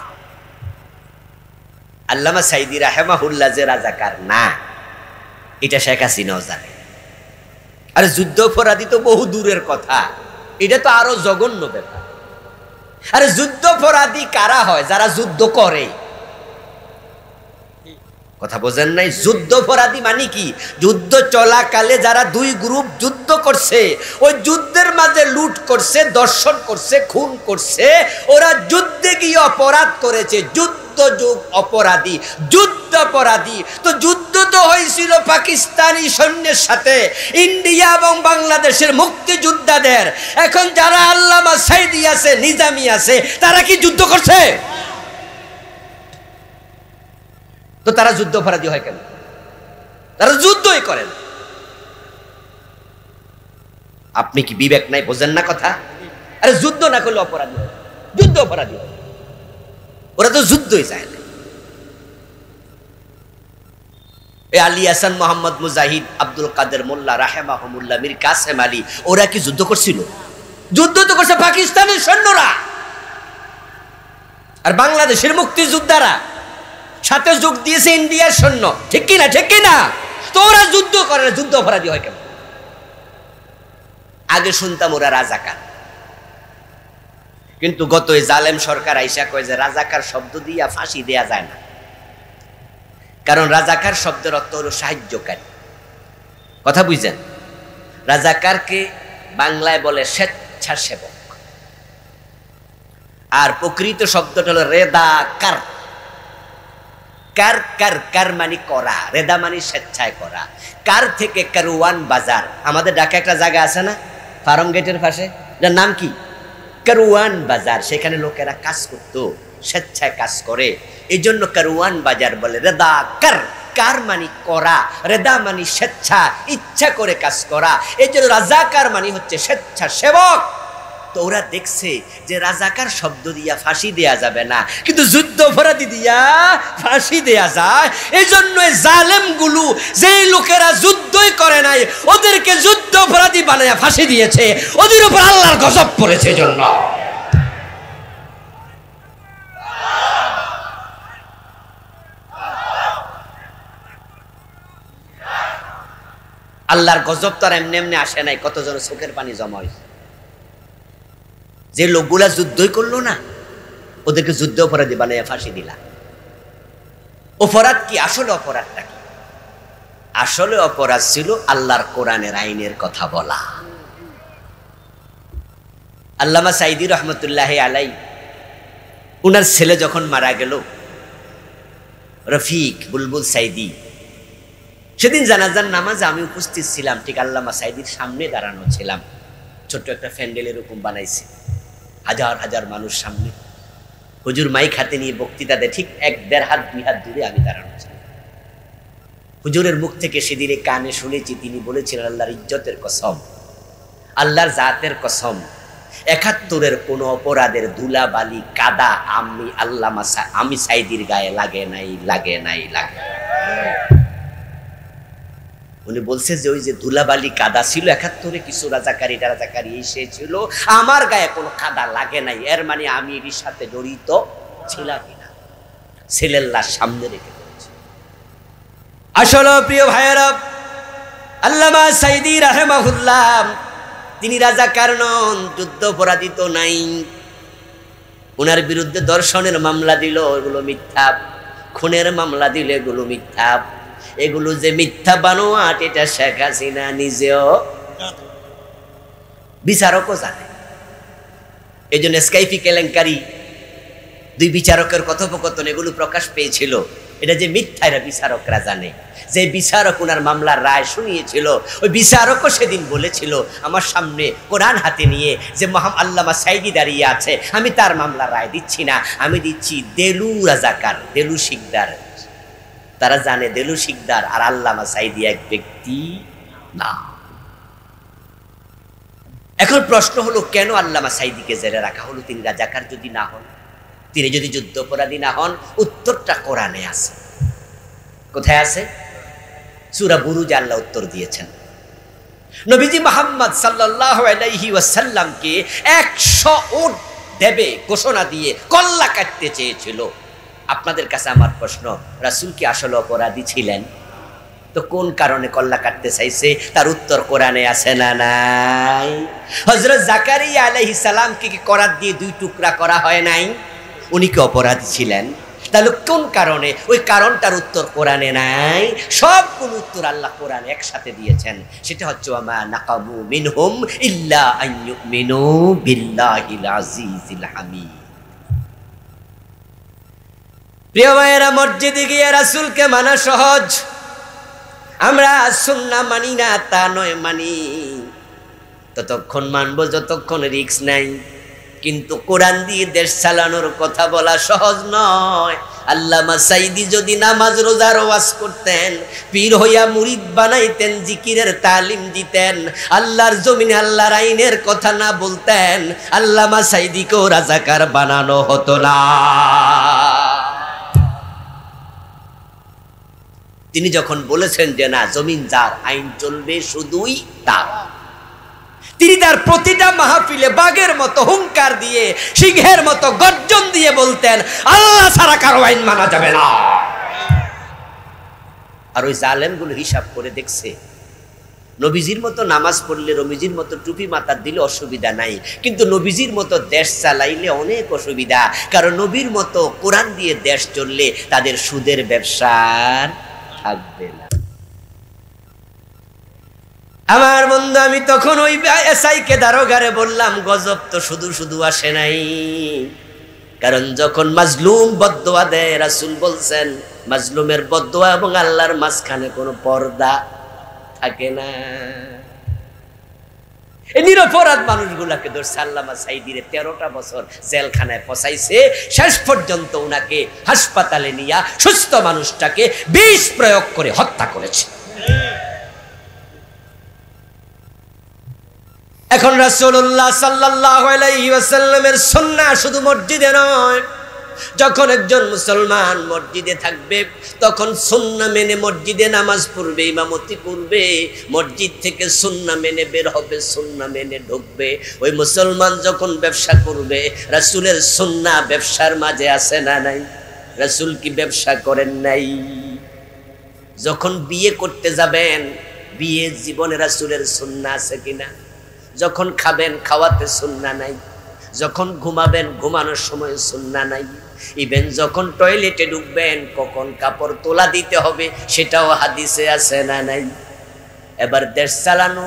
আল্লামা সাইদি রাহিমাহুল্লাহ যে রাজাকার না, এটা শেখ হাসিনাও জানে। আরে যুদ্ধ অপরাধী তো বহু দূরের কথা, এটা তো আরো জঘন্য ব্যাপার। আরে যুদ্ধ অপরাধী কারা হয়? যারা যুদ্ধ করে। কথা বোঝেন নাই? যুদ্ধ অপরাধী মানে কি? যুদ্ধ চলাকালে যারা দুই গ্রুপ যুদ্ধ করছে, ওই যুদ্ধের মাঝে লুট করছে, দর্শন করছে, খুন করছে, ওরা যুদ্ধে গিয়ে অপরাধ করেছে, যুদ্ধযোগ অপরাধী, যুদ্ধ অপরাধী। তো যুদ্ধ তো হয়েছিল পাকিস্তানি সৈন্যের সাথে, ইন্ডিয়া এবং বাংলাদেশের মুক্তিযোদ্ধাদের। এখন যারা আল্লামা সাইদি আছে, নিজামী আছে, তারা কি যুদ্ধ করছে? তো তারা যুদ্ধ অপরাধী হয় কেন? তারা যুদ্ধই করেন। আপনি কি বিবেক নাই? বোঝেন না কথা? আরে যুদ্ধ না করলে অপরাধী হয়, যুদ্ধ অপরাধী হয়। ওরা তো যুদ্ধই চায় না। আলী হাসান, মোহাম্মদ মুজাহিদ, আব্দুল কাদের মোল্লা রাহিমাহুল্লাহ, মীর কাসেম আলী, ওরা কি যুদ্ধ করছিল? যুদ্ধ তো করছে পাকিস্তানের সৈন্যরা আর বাংলাদেশের মুক্তিযোদ্ধারা, সাথে যোগ দিয়েছে ইন্ডিয়ার সৈন্য। ঠিক কিনা? ঠিক কিনা? তো ওরা যুদ্ধ করে না, যুদ্ধ অপরাধী হয় কেন? আগে শুনতাম ওরা রাজাকার, কিন্তু গত এই জালেম সরকার আইসা কয় যে রাজাকার শব্দ দিয়া ফাঁসি দেয়া যায় না, কারণ রাজাকার শব্দের অর্থ হলো সাহায্যকারী। কথা বুঝছেন? রাজাকারকে বাংলায় বলে স্বেচ্ছাসেবক, আর প্রকৃত শব্দটা হলো রেদাকার। কার কার কার মানে করা, রেদা মানে স্বেচ্ছায় করা। কার থেকে কারওয়ান বাজার, আমাদের ঢাকা একটা জায়গা আছে না ফার্ম গেটের পাশে, যার নাম কি কারওয়ান বাজার, সেখানে লোকেরা কাজ করতো, স্বেচ্ছায় কাজ করে, এই জন্য কারওয়ান বাজার বলে। রেদা কার, কার মানে করা, রেদা মানে স্বেচ্ছা, ইচ্ছা করে কাজ করা, এই জন্য রাজাকার মানে হচ্ছে স্বেচ্ছাসেবক। তো ওরা দেখছে যে রাজাকার শব্দ দিয়া ফাঁসি দেয়া যাবে না, কিন্তু যুদ্ধ অপরাধী দিয়া ফাঁসি দেয়া যায়। এই জন্য জালেম গুলো, যেই লোকেরা যুদ্ধই করে নাই, ওদেরকে যুদ্ধ অপরাধী বানায় ফাঁসি দিয়েছে, ওদের উপর আল্লাহর গজব পড়েছে। জন্য আল্লাহর গজব তো আর এমনি এমনি আসে নাই, কতজন চোখের পানি জমা হয়েছে। যে লোকগুলা যুদ্ধই করলো না, ওদেরকে যুদ্ধ অপরাধী বানিয়ে ফাঁসি দিলা। অপরাধ কি? আসলে অপরাধটা কি? আসলে অপরাধ ছিল আল্লাহর কোরআনের আইনের কথা বলা। আল্লামা সাইদি রহমতুল্লাহ আলাই উনার ছেলে যখন মারা গেল, রফিক বুলবুল সাইদি, সেদিন জানাজার নামাজে আমি উপস্থিত ছিলাম। ঠিক আল্লামা সাইদির সামনে দাঁড়ানো ছিলাম। ছোট্ট একটা প্যান্ডেল এরকম বানাইছে, হাজার হাজার মানুষ সামনে। হুজুর মাইক হাতে নিয়ে বক্তৃতা দেয়, ঠিক 1-1.5 হাত 2 হাত দূরে আমি দাঁড়ানো ছিলাম। হুজুরের মুখ থেকে সেদিনে কানে শুনেছি, তিনি বলেছিলেন, আল্লাহর ইজ্জতের কসম, আল্লাহর জাতের কসম, 71-এর কোন অপরাধের ধুলা বালি কাদা আমি সাইদির গায়ে লাগে নাই, লাগে নাই, লাগে। উনি বলছে যে ওই যে ধুলাবালি কাদা ছিল 71-এ কিছু রাজাকারী এসেছিল, আমার গায়ে কোনো কাদা লাগে নাই। এর মানে আমি এর সাথে জড়িত ছিলাম না। ছেলের লাশ সামনে রেখে বলছে। আসলে প্রিয় ভাইয়েরা, আল্লামা সাইদি রাহিমাহুল্লাহ তিনি রাজাকার নন, যুদ্ধ অপরাধী তো নাই। ওনার বিরুদ্ধে দর্শনের মামলা দিল, এগুলো মিথ্যা। খুনের মামলা দিলে এগুলো মিথ্যা। এগুলো যে মিথ্যা বানোয়াট, এটা শেখ হাসিনা নিজেও, বিচারকও জানে। এই জন্য স্কাইপি কেলেঙ্কারি, 2 বিচারকের কথোপকথন এগুলো প্রকাশ পেয়েছিল। এটা যে মিথ্যা, এটা বিচারকরা জানে। যে বিচারক ওনার মামলার রায় শুনিয়েছিল, ওই বিচারকও সেদিন বলেছিল আমার সামনে কোরআন হাতে নিয়ে যে আল্লামা সাইদি দাঁড়িয়ে আছে, আমি তার মামলার রায় দিচ্ছি না, আমি দিচ্ছি দেলু রাজাকার, দেলু শিকদার। তারা জানে দেলু শিকদার আর আল্লামা সাইদি এক ব্যক্তি না। এখন প্রশ্ন হলো, কেন আল্লামা সাইদিকে জেলে রাখা হলো? তিনি রাজাকার যদি না হন, তিনি যদি যুদ্ধ অপরাধী না হন, উত্তরটা কোরআনে আছে। কোথায় আছে? সূরা বুরুজে আল্লাহ উত্তর দিয়েছেন। নবীজি মুহাম্মদ সাল্লাল্লাহু আলাইহি ওয়াসাল্লামকে 100 উট দেবে ঘোষণা দিয়ে কল্লা কাটতে চেয়েছিল। আপনাদের কাছে আমার প্রশ্ন, রাসূল কি আসলে অপরাধী ছিলেন? তো কোন কারণে কল্লা কাটতে চাইছে? তার উত্তর কোরআনে আছে না নাই? হযরত জাকারিয়া আলাইহিস সালামকে কি করাত দিয়ে 2 টুকরা করা হয় নাই? উনি কি অপরাধী ছিলেন? তাহলে কোন কারণে? ওই কারণটার উত্তর কোরআনে নাই। সবগুলো উত্তর আল্লাহ কোরআনে একসাথে দিয়েছেন। সেটা হচ্ছে ওয়ামা নাকামু মিনহুম ইল্লা আন ইউমিনু বিল্লাহিল আজিজিল হামিদ। প্রিয় ভাইয়েরা, মসজিদে গিয়ে রাসূলকে মানা সহজ, আমরা সুন্নাহ মানি না তা নয়, মানি। ততক্ষণ মানবো যতক্ষণ রিস্ক নাই। কিন্তু কোরআন দিয়ে দেশ চালানোর কথা বলা সহজ নয়। আল্লামা সাইদি যদি নামাজ রোজার ওয়াজ করতেন, পীর হইয়া মুরিদ বানাইতেন, জিকিরের তালিম দিতেন, আল্লাহর জমিনে আল্লাহর আইনের কথা না বলতেন, আল্লামা সাইদিকেও রাজাকার বানানো হতো না। তিনি যখন বলেছেন যে না, জমিন যার, আইন চলবে শুধুই তার, তিনি তার প্রতিটা মাহফিলে বাঘের মতো হুঙ্কার দিয়ে, সিংহের মতো গর্জন দিয়ে বলতেন, আল্লাহ ছাড়া কারো আইন মানা যাবে না। আর ওই জালেমগুলো হিসাব করে দেখছে, নবীজির মতো নামাজ পড়লে, নবীজির মতো টুপি মাথা দিলে অসুবিধা নাই, কিন্তু নবীজির মতো দেশ চালাইলে অনেক অসুবিধা। কারণ নবীর মতো কোরআন দিয়ে দেশ চললে তাদের সুদের ব্যবসার থাকবে না। আমার বন্ধু, আমি তখন ওই এসআইকে দারোগারে বললাম, গজব তো শুধু শুধু আসে নাই। কারণ যখন মাজলুম বদদোয়া দেয়, রাসূল বলছেন মাজলুমের বদদোয়া এবং আল্লাহর মাঝখানে কোনো পর্দা থাকে না। এই নিরপরাধ মানুষগুলাকে ধরছে আল্লামা সাইদিরে 13টা বছর জেলখানায় ফসাইছে। শেষ পর্যন্ত উনাকে হাসপাতালে নিয়ে সুস্থ মানুষটাকে বিষ প্রয়োগ করে হত্যা করেছে। এখন রাসূলুল্লাহ সাল্লাল্লাহু আলাইহি ওয়াসাল্লামের সুন্নাহ শুধু মসজিদে নয়, যখন একজন মুসলমান মসজিদে থাকবে তখন সুন্নাহ মেনে মসজিদে নামাজ পড়বে, ইমামতি করবে, মসজিদ থেকে সুন্নাহ মেনে বের হবে, সুন্নাহ মেনে ঢুকবে। ওই মুসলমান যখন ব্যবসা করবে, রাসূলের সুন্নাহ ব্যবসার মাঝে আছে না নাই? রাসূল কি ব্যবসা করেন নাই? যখন বিয়ে করতে যাবেন, বিয়ে জীবনে রাসূলের সুন্নাহ আছে কিনা? যখন খাবেন, খাওয়াতে সুন্নাহ নাই? যখন ঘুমাবেন, ঘুমানোর সময় সুন্নাহ নাই? ইভেন যখন টয়লেটে ঢুকবেন, কখন কাপড় তোলা দিতে হবে সেটাও হাদিসে আছে না নাই? এবার দেশ চালানো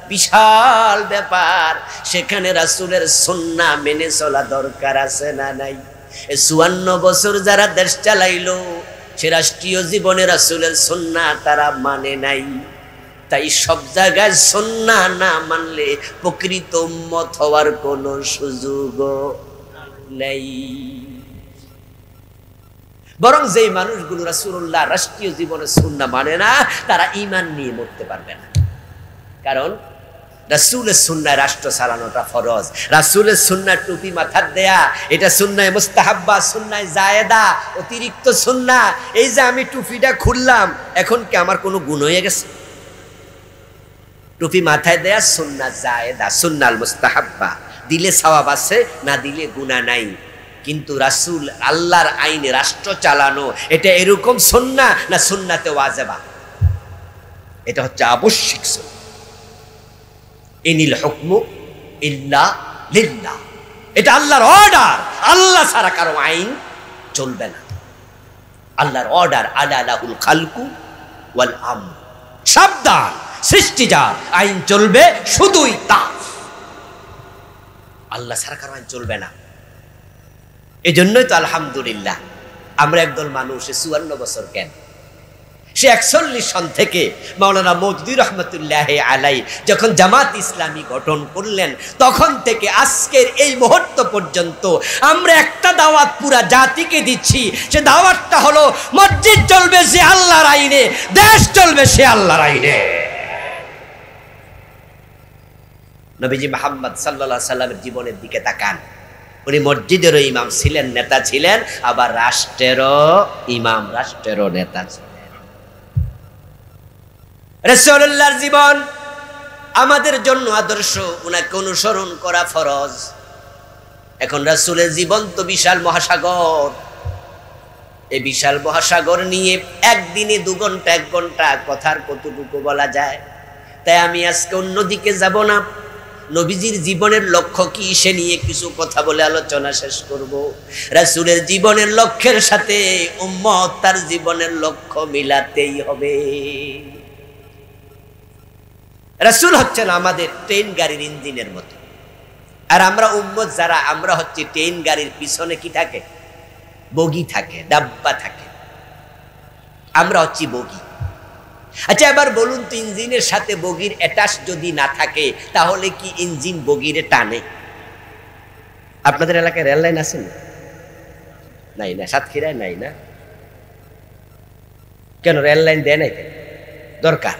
বিশাল ব্যাপার, সেখানে রাসূলের সুন্নাহ মেনে চলা দরকার আছে না নাই? এই 54 বছর যারা দেশ চালাইলো সে রাষ্ট্রীয় জীবনে রাসূলের সুন্নাহ তারা মানে নাই। তাই সব জায়গায় সুন্নাহ না মানলে প্রকৃত উম্মত হওয়ার কোনো সুযোগ নেই। বরং যেই মানুষগুলো রাসূলুল্লাহ রাষ্ট্রীয় জীবনে সুন্নাহ মানে না তারা ঈমান নিয়ে মরতে পারবে না। কারণ রাসূলের সুন্নায় রাষ্ট্র চালানোটা ফরজ, রাসূলের সুন্নাহ টুপি মাথার দেয়া এটা সুন্নায় মুস্তাহাব্বা, সুন্নায় জায়েদা, অতিরিক্ত সুন্নাহ। এই যে আমি টুপিটা খুললাম এখন কি আমার কোনো গুণ হয়ে গেছে? টুপি মাথায় দেয়া সুন্নাহ জায়েদা, সুন্নাল মুস্তাহাব্বা, দিলে সওয়াব আছে, না দিলে গুনাহ নাই। কিন্তু রাসূল আল্লাহর আইনে রাষ্ট্র চালানো এটা এরকম সুন্নাহ না সুন্নাতে ওয়াজিবা? এটা হচ্ছে আবশ্যিক সুন্নাহ। ইনিল হুকমু ইল্লা লিল্লাহ, এটা আল্লাহর অর্ডার, আল্লাহ ছাড়া কারো আইন চলবে না। আল্লাহর অর্ডার, আলা লাহুল খালকু ওয়াল আমর, সাবধান সৃষ্টি যার, আইন চলবে শুধুই তার, আল্লাহ ছাড়া কারো আইন চলবে না। এজন্যই তো আলহামদুলিল্লাহ আমরা একদল মানুষ 54 বছর কেন, সে 41 সন থেকে মাওলানা মওদুদী রহমতুল্লাহ আলাই যখন জামাত ইসলামী গঠন করলেন তখন থেকে আজকের এই মুহূর্ত পর্যন্ত আমরা একটা দাওয়াত পুরা জাতিকে দিচ্ছি। সে দাওয়াতটা হলো মসজিদ চলবে সে আল্লাহর আইনে, দেশ চলবে সে আল্লাহর আইনে। নবীজি মুহাম্মদ সাল্লাল্লাহু আলাইহি সাল্লামের জীবনের দিকে তাকান, উনি মসজিদেরও ইমাম ছিলেন, নেতা ছিলেন, আবার রাষ্ট্রেরও ইমাম, রাষ্ট্রেরও নেতা ছিলেন। রাসূলুল্লাহর জীবন আমাদের জন্য আদর্শ, উনাকে অনুসরণ করা ফরজ। এখন রাসূলের জীবন তো বিশাল মহাসাগর, এই বিশাল মহাসাগর নিয়ে একদিনে 2 ঘন্টা 1 ঘন্টা কথার কতটুকু বলা যায়। তাই আমি আজকে অন্যদিকে যাব না, নবীজির জীবনের লক্ষ্য কি সে নিয়ে কিছু কথা বলে আলোচনা শেষ করব। রাসূলের জীবনের লক্ষ্যের সাথে উম্মত তার জীবনের লক্ষ্য মিলাতেই হবে। রাসূল হচ্ছেন আমাদের ট্রেন গাড়ির ইঞ্জিনের মতো, আর আমরা উম্মত যারা আমরা হচ্ছে ট্রেন গাড়ির পিছনে কি থাকে? বগি থাকে, ডাব্বা থাকে, আমরা হচ্ছি বগি। আচ্ছা এবার বলুন তো, ইঞ্জিনের সাথে বগির অ্যাটাচ যদি না থাকে তাহলে কি ইঞ্জিন বগিরে টানে? আপনাদের এলাকায় রেল লাইন আছে না? নাই না, সাতক্ষীরায় নাই না? কেন রেল লাইন দেয় নাই? দরকার।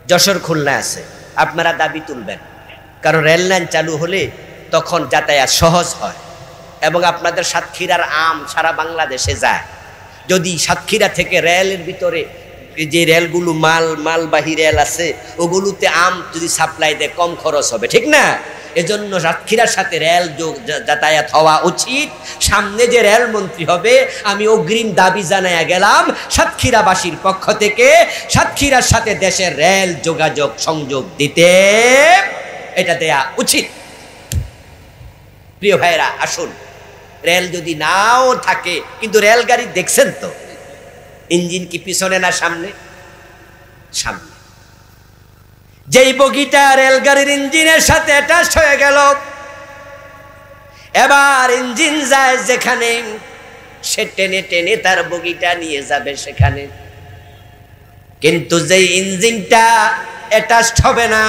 যশোর খুলনা আছে, আপনারা দাবি তুলবেন, কারণ রেল লাইন চালু হলে তখন যাতায়াত সহজ হয় এবং আপনাদের সাতক্ষীরার আম সারা বাংলাদেশে যায়। যদি সাতক্ষীরা থেকে রেলের ভিতরে যে রেলগুলো মালবাহী রেল আছে ওগুলোতে আম যদি সাপ্লাই দেয় কম খরচ হবে, ঠিক না? এজন্য সাতক্ষীরার সাথে রেল যাতায়াত হওয়া উচিত। সামনে যে রেল মন্ত্রী হবে আমি অগ্রিম দাবি জানাইয়া গেলাম সাতক্ষীরাবাসীর পক্ষ থেকে, সাতক্ষীরার সাথে দেশের রেল যোগাযোগ সংযোগ দিতে এটা দেয়া উচিত। প্রিয় ভাইরা আসুন, রেল যদি নাও থাকে কিন্তু রেলগাড়ি দেখছেন তো ইঞ্জিন কি পিছনে না সামনে? সামনে। যেই বগিটা রেলগাড়ির ইঞ্জিনের সাথে অ্যাটাচ হয়ে গেল, এবার ইঞ্জিন যায় যেখানে সে টেনে টেনে তার বগিটা নিয়ে যাবে সেখানে। কিন্তু যেই ইঞ্জিনটা অ্যাটাচ হবে না,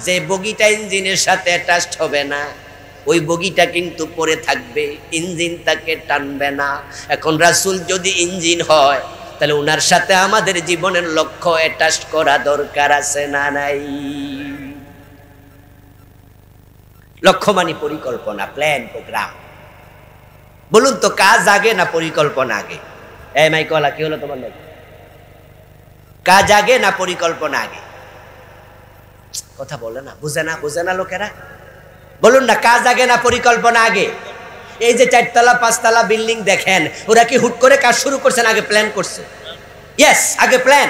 যে বগিটা ইঞ্জিনের সাথে অ্যাটাচ হবে না, ওই বগিটা কিন্তু পড়ে থাকবে, ইঞ্জিন তাকে টানবে না। এখন রাসূল যদি ইঞ্জিন হয় তাহলে ওনার সাথে আমাদের জীবনের লক্ষ্য অ্যাটাচ করা দরকার আছে না নাই? লক্ষ্য মানে পরিকল্পনা, প্ল্যান, প্রোগ্রাম। বলুন তো কাজ আগে না পরিকল্পনা আগে? এই মাইকলা কি হলো তোমার? কাজ আগে না পরিকল্পনা আগে? কথা বলে না, বুঝে না লোকেরা। বলুন না, কাজ আগে না পরিকল্পনা আগে? এই যে 4 তলা 5 তলা বিল্ডিং দেখেন, ওরা কি হুট করে কাজ শুরু করছেন? আগে প্ল্যান করছে। ইয়েস, আগে প্ল্যান।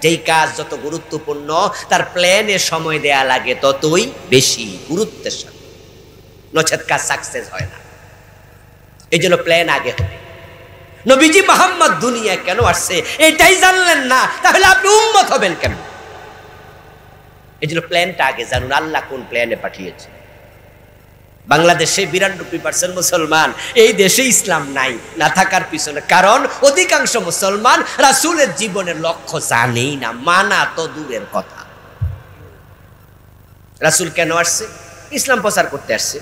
যেই কাজ যত গুরুত্বপূর্ণ তার প্ল্যানে সময় দেয়া লাগে ততই বেশি গুরুত্বের সাথে, নচেত কাজ সাকসেস হয় না। এই জন্য প্ল্যান আগে হবে। নবীজি মুহাম্মদ দুনিয়া কেন আসছে এটাই জানলেন না, তাহলে আপনি উম্মত হবেন কেন? এই জন্য প্ল্যানটা আগে জানুন, আল্লাহ কোন প্ল্যানে পাঠিয়েছে। বাংলাদেশে 92% মুসলমান, এই দেশে ইসলাম নাই, না থাকার পিছনে কারণ অধিকাংশ মুসলমান রাসূলের জীবনের লক্ষ্য জানেই না, মানা তো দূরের কথা। রাসূল কেন আসছে? ইসলাম প্রচার করতে আসছে।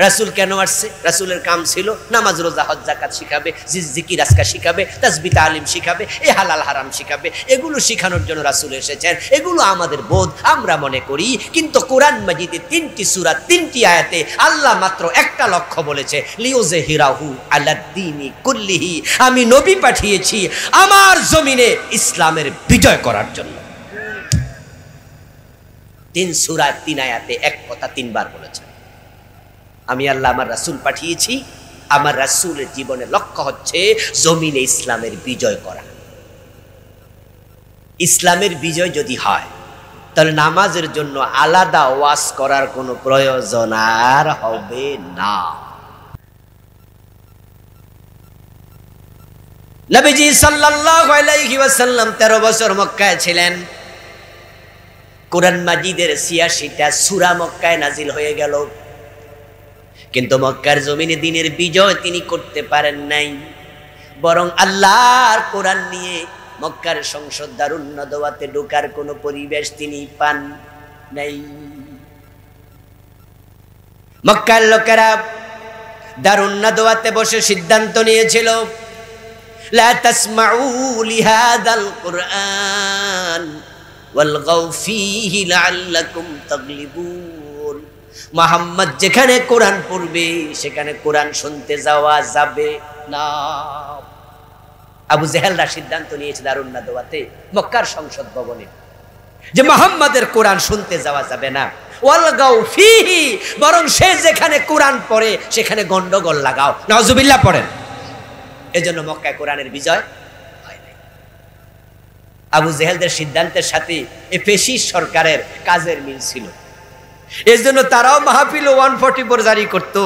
রাসূল কেন আসছে? রাসূলের কাম ছিল নামাজ রোজা হজ যাকাত শিখাবে, জিকির আজকার শিখাবে, তাসবিহ তালিম শিখাবে, এই হালাল হারাম শিখাবে। এগুলো শিখানোর জন্য রাসূল এসেছেন। এগুলো আমাদের বোধ, আমরা মনে করি। কিন্তু কোরআন মাজিদে 3টি সূরা 3টি আয়াতে আল্লাহ মাত্র একটা লক্ষ্য বলেছে, লিউযহিরাহু আলাদ্দীনি কুল্লিহি, আমি নবী পাঠিয়েছি আমার জমিনে ইসলামের বিজয় করার জন্য। 3 সূরা 3 আয়াতে এক কথা 3 বার বলেছেন। আমি আল্লাহ আমার রাসূল পাঠিয়েছি, আমার রাসূলের জীবনের লক্ষ্য হচ্ছে জমিনে ইসলামের বিজয় করা। ইসলামের বিজয় যদি হয় তাহলে নামাজের জন্য আলাদা ওয়াজ করার কোনো প্রয়োজন আর হবে না। নবীজি সাল্লাল্লাহু আলাইহি ওয়াসাল্লাম 13 বছর মক্কায় ছিলেন। কোরআন মাজিদের ৮৬টা সূরা মক্কায় নাজিল হয়ে গেল, কিন্তু মক্কার জমিনে দ্বীনের বিজয় তিনি করতে পারেন নাই। বরং আল্লাহর কোরআন নিয়ে মক্কার সংসদ দারুন নাদওয়াতে ঢোকার কোনো পরিবেশ তিনি পান নাই। মক্কার লোকেরা দারুন নাদওয়াতে বসে সিদ্ধান্ত নিয়েছিল, লা তাসমাউ লিহাদাল কুরআন ওয়ালগাউ ফীহি লাআল্লাকুম তাগলিবুন। মুহাম্মদ যেখানে কোরআন পড়বে সেখানে কোরআন শুনতে যাওয়া যাবে না। আবু জেহেলরা সিদ্ধান্ত নিয়েছে দারুন নাদওয়াতে, মক্কার সংসদ ভবনে, যে মুহাম্মাদের কোরআন শুনতে যাওয়া যাবে না। ওয়ালগাউ ফীহি, বরং সে যেখানে কোরআন পড়ে সেখানে গন্ডগোল লাগাও, নাউজুবিল্লাহ পড়েন। এজন্য মক্কায় কোরআনের বিজয় হয় নাই। আবু জেহেলদের সিদ্ধান্তের সাথে এই ফেসিস সরকারের কাজের মিল ছিল। এই জন্য তারাও মাহফিল 144 জারি করত,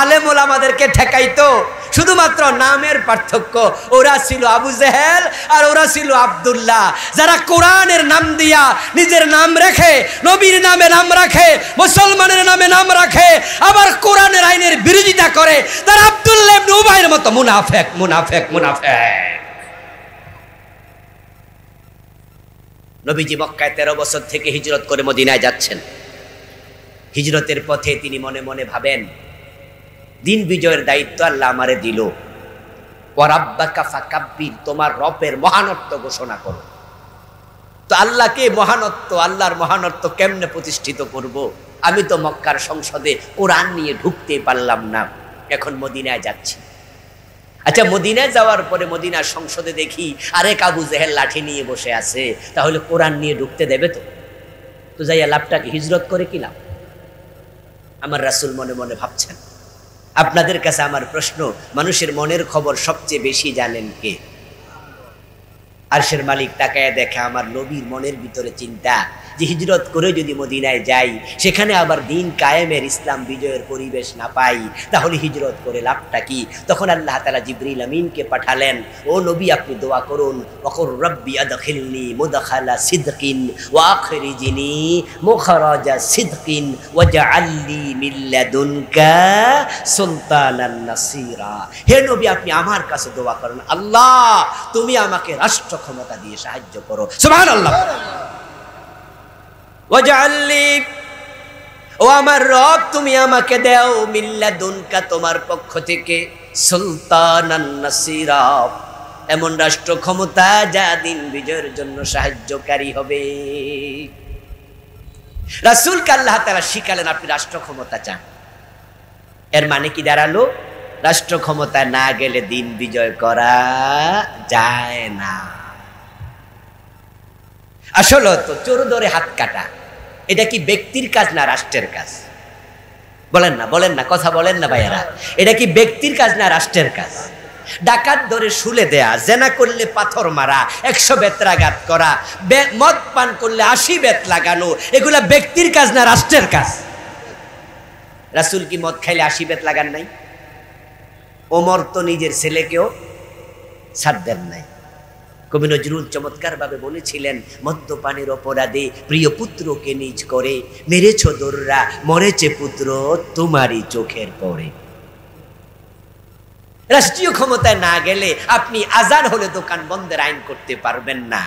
আলেম ওলামাদেরকে ঠেকাইতো। শুধুমাত্র নামের পার্থক্য, ওরা ছিল আবু জেহেল আর ওরা ছিল আব্দুল্লাহ, যারা কোরআনের নাম দিয়া নিজের নাম রেখে, নবীর নামে নাম রাখে, মুসলমানের নামে নাম রাখে, আবার কোরআনের আইনের বিরোধিতা করে। তারা আব্দুল্লাহ ইবনে উবাইয়ের মতো মুনাফিক মুনাফিক মুনাফিক। নবীজি মক্কায় 13 বছর থেকে হিজরত করে মদিনায় যাচ্ছেন। হিজরতের পথে তিনি মনে মনে ভাবেন, দিন বিজয়ের দায়িত্ব আল্লাহ আমারে দিল, ওয়ারাব্বাকা ফাকাব্বির, তোমার রবের মহানত্ব ঘোষণা করো। তো আল্লাহকে মহানত্ব, আল্লাহর মহানত্ব কেমনে প্রতিষ্ঠিত করব? আমি তো মক্কার সংসদে কোরআন নিয়ে ঢুকতে পারলাম না, এখন মদিনায় যাচ্ছি। আচ্ছা, মদিনায় যাওয়ার পরে মদিনার সংসদে দেখি আরেক আবু জেহেল লাঠি নিয়ে বসে আছে, তাহলে কোরআন নিয়ে ঢুকতে দেবে তো? তো যাইয়া লাভটাকে হিজরত করে কি লাভ? আমার রাসূল মনে মনে ভাবছেন। আপনাদের কাছে আমার প্রশ্ন, মানুষের মনের খবর সবচেয়ে বেশি জানেন কে? আরশের মালিক তাকায় দেখে আমার নবীর মনের ভিতরে চিন্তা যে হিজরত করে যদি মদিনায় যাই, সেখানে আবার দিন কায়েমের, ইসলাম বিজয়ের পরিবেশ না পাই, তাহলে হিজরত করে লাভটা কি? তখন আল্লাহ তাআলা জিবরিল আমিনকে পাঠালেন, ও নবী আপনি দোয়া করুন, ওয়াকুর রব্বি আদখিলনি মুদখালা সিদকিন ওয়া আখরিজনি মুখরাজা সিদকিন ওয়াজআলনি মিন লাদুনকা সুলতানান নাসীরা। হে নবী আপনি আমার কাছে দোয়া করেন, আল্লাহ তুমি আমাকে রাষ্ট্র ক্ষমতা দিয়ে সাহায্য করো। সুবহানাল্লাহ। ওয়াজআলনি, ও আমার রব তুমি আমাকে দাও, মিন লাদুনকা তোমার পক্ষ থেকে, সুলতানান নাসীরা এমন রাষ্ট্র ক্ষমতা যা দিন বিজয়ের জন্য সাহায্যকারী হবে। রাসূলকে আল্লাহ তাআলা শিখালেন আপনি রাষ্ট্র ক্ষমতা চান। এর মানে কি দাঁড়ালো? রাষ্ট্র ক্ষমতা না গেলে দিন বিজয় করা যায় না। আসলে তো চোর ধরে হাত কাটা, এটা কি ব্যক্তির কাজ না রাষ্ট্রের কাজ? বলেন না, বলেন না, কথা বলেন না ভাইয়ারা, এটা কি ব্যক্তির কাজ না রাষ্ট্রের কাজ? ডাকাত ধরে শুলে দেয়া, জেনা করলে পাথর মারা, 100 বেত্রাঘাত করা, মদ পান করলে 80 বেত লাগানো, এগুলা ব্যক্তির কাজ না রাষ্ট্রের কাজ? রাসূল কি মদ খাইলে 80 বেত লাগান নাই? ওমর তো নিজের ছেলেকেও ছাড় দেন নাই। কবি নজরুল চমৎকার ভাবে বলেছিলেন, মদ্যপানের অপরাধে প্রিয় পুত্রকে নিজ করে মেরেছ দোররা, মরেছে পুত্র তোমারই চোখের পরে। রাষ্ট্রীয় ক্ষমতায় না গেলে আপনি আজান হলে দোকান বন্ধের আইন করতে পারবেন না।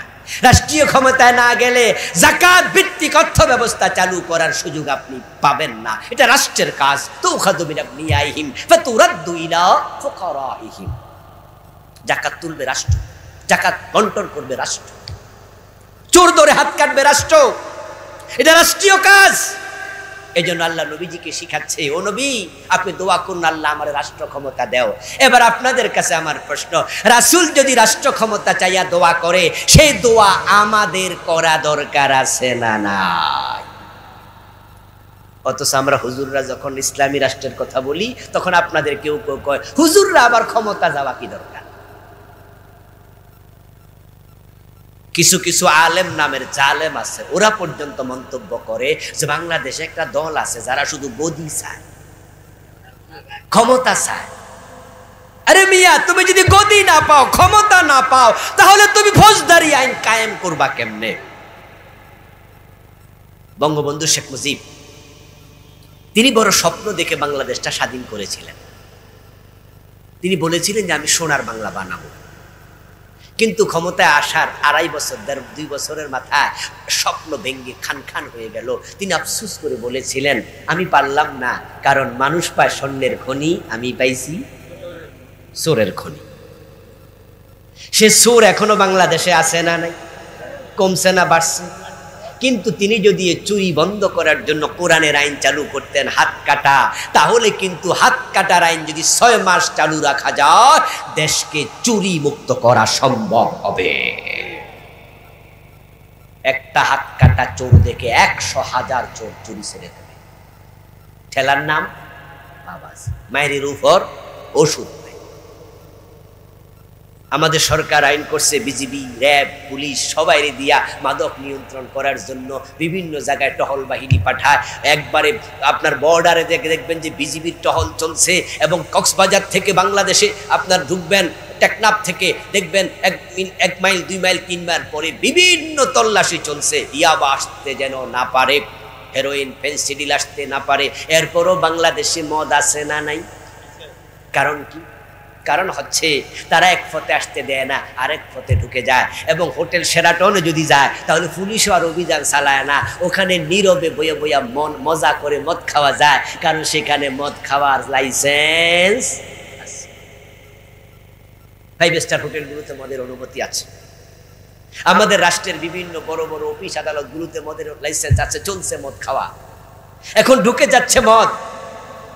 রাষ্ট্রীয় ক্ষমতায় না গেলে যাকাত ভিত্তিক অর্থ ব্যবস্থা চালু করার সুযোগ আপনি পাবেন না। এটা রাষ্ট্রের কাজ। তুখাযু মিন আগনিয়াইহিম ফাতুরাদ্দু ইলা ফুকারাইহিম। যাকাত তুলবে রাষ্ট্র, যাকাত বন্টন করবে রাষ্ট্র, চোর ধরে হাত কাটবে রাষ্ট্র। এটা রাষ্ট্রীয় কাজ। এই জন্য আল্লাহ নবীজিকে শিখাচ্ছে, ও নবী আপনি দোয়া করুন, আল্লাহ আমার রাষ্ট্র ক্ষমতা দেও। এবার আপনাদের কাছে আমার প্রশ্ন, রাসূল যদি রাষ্ট্র ক্ষমতা চাইয়া দোয়া করে, সেই দোয়া আমাদের করা দরকার আছে না নাই? অথচ আমরা হুজুররা যখন ইসলামী রাষ্ট্রের কথা বলি, তখন আপনাদের কেউ কেউ কয় হুজুররা আবার ক্ষমতা যাওয়া কি দরকার? কিছু কিছু আলেম নামের জালেম আছে, ওরা পর্যন্ত মন্তব্য করে যে বাংলাদেশে একটা দল আছে যারা শুধু গদি চায়, ক্ষমতা চায়। আরে মিয়া, তুমি যদি গদি না পাও, ক্ষমতা না পাও, তাহলে তুমি ফৌজদারি আইন কায়েম করবা কেমনে? বঙ্গবন্ধু শেখ মুজিব তিনি বড় স্বপ্ন দেখে বাংলাদেশটা স্বাধীন করেছিলেন। তিনি বলেছিলেন যে আমি সোনার বাংলা বানাবো। কিন্তু ক্ষমতায় আসার 2.5 বছর 2 বছরের মাথায় স্বপ্ন ভেঙ্গে খান খান হয়ে গেল। তিনি আফসোস করে বলেছিলেন আমি পারলাম না, কারণ মানুষ পায় স্বর্ণের খনি, আমি পাইছি চোরের খনি। সে চোর এখনো বাংলাদেশে আছে না নাই? কমছে না বাড়ছে? কিন্তু তিনি যদি চুরি বন্ধ করার জন্য কোরআনের আইন চালু করতেন, হাত কাটা, তাহলে কিন্তু হাত কাটার আইন যদি 6 মাস চালু রাখা যায়, দেশকে চুরি মুক্ত করা সম্ভব হবে। একটা হাত কাটা চোর দেখে 100,000 চোর চুরি ছেড়ে দেবে। ঠেলার নাম বাবাজি, মায়ের উপর ওষুধ। আমাদের সরকার আইন করছে, বিজিবি, র্যাব, পুলিশ সবাই দিয়া মাদক নিয়ন্ত্রণ করার জন্য বিভিন্ন জায়গায় টহল বাহিনী পাঠায়। একবারে আপনার বর্ডারে দেখবেন যে বিজিবির টহল চলছে, এবং কক্সবাজার থেকে বাংলাদেশে আপনার ঢুকবেন, টেকনাফ থেকে দেখবেন 1 মাইল 2 মাইল 3 মাইল পরে বিভিন্ন তল্লাশি চলছে। ইয়াবা আসতে যেন না পারে, হেরোইন, ফেন্সিডিল আসতে না পারে। এরপরও বাংলাদেশে মদ আছে না নাই? কারণ কি? কারণ হচ্ছে তারা এক পথে আসতে দেয় না, আরেক পথে ঢুকে যায়। এবং হোটেল শেরাটনে যদি যায়, তাহলে পুলিশও আর অভিযান চালায় না, ওখানে নীরবে বইয়া বইয়া মজা করে মদ খাওয়া যায়, কারণ সেখানে মদ খাওয়ার লাইসেন্স আছে। 5 স্টার হোটেলগুলোতে মদের অনুমতি আছে। আমাদের রাষ্ট্রের বিভিন্ন বড় বড় অফিস আদালতগুলোতে মদের লাইসেন্স আছে, চলছে মদ খাওয়া। এখন ঢুকে যাচ্ছে মদ,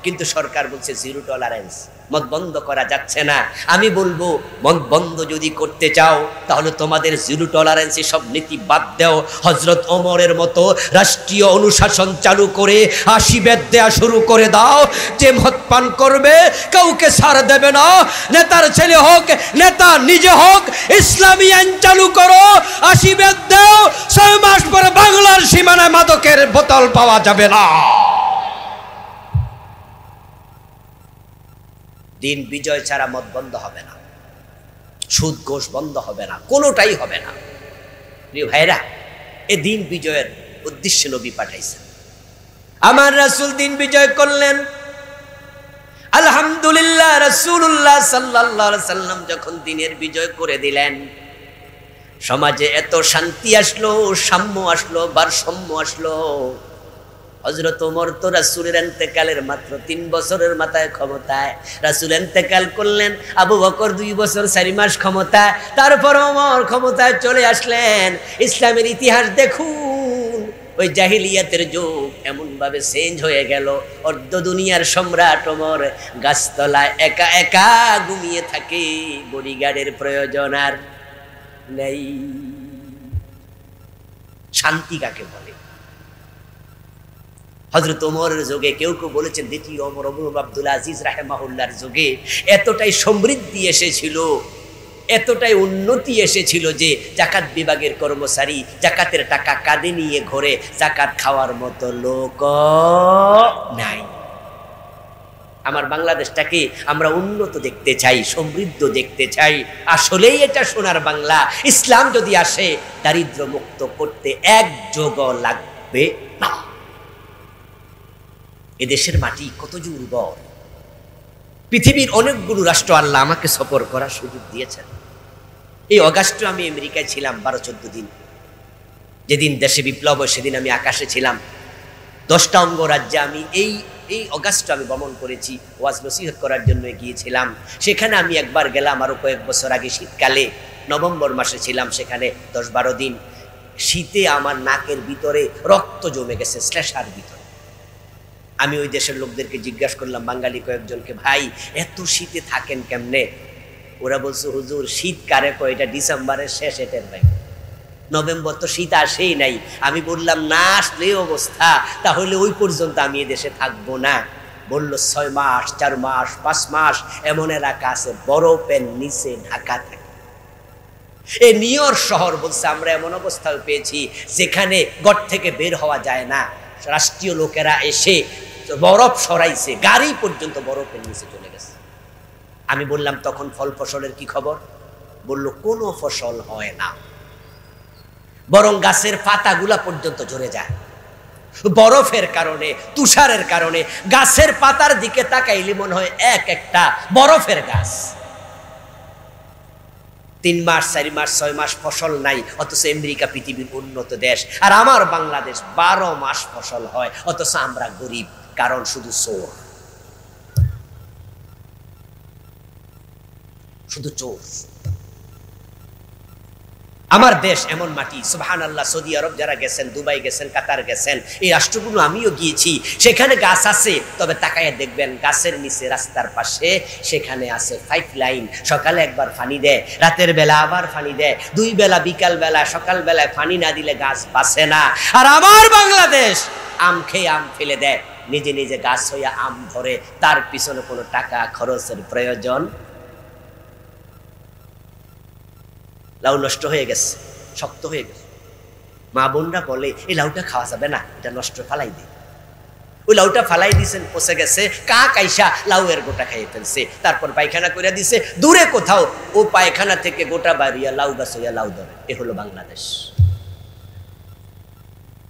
কিন্তু সরকার বলছে 0 টলারেন্স, মদ বন্ধ করা যাচ্ছে না। আমি বলবো, মদ বন্ধ যদি করতে চাও, তাহলে তোমাদের 0 টলারেন্সে সব নীতি বাদ দাও। হযরত ওমরের মতো রাষ্ট্রীয় অনুশাসন চালু করে 80 বেদ দেয়া শুরু করে দাও। যে মদ পান করবে কাউকে ছাড় দেবে না, নেতার ছেলে হোক, নেতা নিজে হোক, ইসলামী আইন চালু করো, 80 বেদ দাও। 6 মাস পরে বাংলার সীমানায় মাদকের বোতল পাওয়া যাবে না। দিন বিজয় ছাড়া মদ বন্ধ হবে না, সুদ ঘোষ বন্ধ হবে না, কোনোটাই হবে না। প্রিয় ভাইরা, এ দিন বিজয়ের উদ্দেশ্যে নবী পাঠাইছেন। আমার রাসূল দিন বিজয় করলেন। আলহামদুলিল্লাহ, রাসূলুল্লাহ সাল্লাল্লাহু আলাইহি সাল্লাম যখন দিনের বিজয় করে দিলেন, সমাজে এত শান্তি আসলো, সাম্য আসলো, ভারসাম্য আসলো। হযরত ওমর তো রাসূলের ইন্তেকালের মাত্র 3 বছরের মাথায় ক্ষমতায়, রাসূল ইন্তেকাল করলেন, আবু বকর 2 বছর 4 মাস ক্ষমতায়, তারপর ওমর ক্ষমতায় চলে আসলেন। ইসলামের ইতিহাস দেখুন, ওই জাহিলিয়াতের যুগ এমন ভাবে চেঞ্জ হয়ে গেল। অর্ধ দুনিয়ার সম্রাট ওমর গাছতলায় একা একা ঘুমিয়ে থাকে, বডিগার্ডের প্রয়োজন আর নেই। শান্তি কাকে বলে? হযরত ওমরের যুগে কেউ কেউ বলেছেন দ্বিতীয় ওমর আব্দুল আজিজ রাহিমাহুল্লাহর যুগে এতটাই সমৃদ্ধি এসেছিল, এতটাই উন্নতি এসেছিল যে যাকাত বিভাগের কর্মচারী যাকাতের টাকা কাঁধে নিয়ে ঘরে যাকাত খাওয়ার মতো লোক নাই। আমার বাংলাদেশটাকে আমরা উন্নত দেখতে চাই, সমৃদ্ধ দেখতে চাই। আসলেই এটা সোনার বাংলা। ইসলাম যদি আসে, দারিদ্র মুক্ত করতে এক যোগও লাগবে না। এদেশের মাটি কত যে উর্বর। পৃথিবীর অনেকগুলো রাষ্ট্র আল্লাহ আমাকে সফর করার সুযোগ দিয়েছেন। এই অগাস্টে আমি আমেরিকায় ছিলাম 12-14 দিন। যেদিন দেশে বিপ্লব হয় সেদিন আমি আকাশে ছিলাম। 10টা অঙ্গরাজ্যে আমি এই অগাস্টে আমি ভ্রমণ করেছি, ওয়াজ নসিহত করার জন্য গিয়েছিলাম। সেখানে আমি একবার গেলাম আরো কয়েক বছর আগে শীতকালে, নভেম্বর মাসে ছিলাম সেখানে 10-12 দিন। শীতে আমার নাকের ভিতরে রক্ত জমে গেছে, শ্লেষার ভিতরে। আমি ওই দেশের লোকদেরকে জিজ্ঞাসা করলাম, বাঙালি কয়েকজনকে, ভাই এত শীতে থাকেন কেমনে? ওরা বলছে, হুজুর শীত কারে কয়, এটা ডিসেম্বরের শেষ, এটের ভাই, নভেম্বর তো শীত আসেই নাই। আমি বললাম, না আসলে অবস্থা, তাহলে ওই পর্যন্ত আমি এদেশে থাকবো না। বলল 6 মাস, 4 মাস, 5 মাস এমন এলাকা আছে বরফের নিচে ঢাকা থাকে। এই নিউ ইয়র্ক শহর বলছে, আমরা এমন অবস্থায় পেয়েছি যেখানে ঘর থেকে বের হওয়া যায় না। রাষ্ট্রীয় লোকেরা এসে বরফ সরাইছে, গাড়ি পর্যন্ত বরফের নিচে চলে গেছে। আমি বললাম, তখন ফল ফসলের কি খবর? বলল, কোনো ফসল হয় না, বরং গাছের পাতাগুলা পর্যন্ত ঝরে যায় বরফের কারণে, তুষারের কারণে। গাছের পাতার দিকে তাকাইলে মনে হয় এক একটা বরফের গাছ। 3 মাস, 4 মাস, 6 মাস ফসল নাই, অথচ আমেরিকা পৃথিবীর উন্নত দেশ। আর আমার বাংলাদেশ 12 মাস ফসল হয়, অথচ আমরা গরিব। কারণ শুধু চোর, শুধু চোর। আমার দেশ এমন মাটি, সুবহানাল্লাহ। সৌদি আরব যারা গেছেন, দুবাই গেছেন, কাতার গেছেন, এই রাষ্ট্রগুলো আমিও গিয়েছি। সেখানে গাছ আছে, তবে তাকায় দেখবেন গাছের নিচে রাস্তার পাশে সেখানে আছে পাইপ লাইন। সকালে একবার পানি দেয়, রাতের বেলা আবার পানি দেয়, 2 বেলা, বিকাল বেলা, সকাল বেলায় পানি না দিলে গাছ বাঁচে না। আর আমার বাংলাদেশ আম খেয়ে আম ফেলে দেয়, নিজে নিজে গাছ হইয়া আম ধরে, তার পিছনে কোনো টাকা খরচের প্রয়োজন। লাউ নষ্ট হয়ে গেছে, শক্ত হয়ে গেছে, মা বোনরা বলে এই লাউটা খাওয়া যাবে না, এটা নষ্ট, ফালাই দে। ওই লাউটা ফালাই দিয়েছেন, পচে গেছে, কাক আইসা লাউয়ের গোটা খাইয়ে ফেলছে, তারপর পায়খানা করে দিছে দূরে কোথাও। ও পায়খানা থেকে গোটা বাড়িয়া লাউ গাছ হইয়া লাউ ধরে। এ হলো বাংলাদেশ।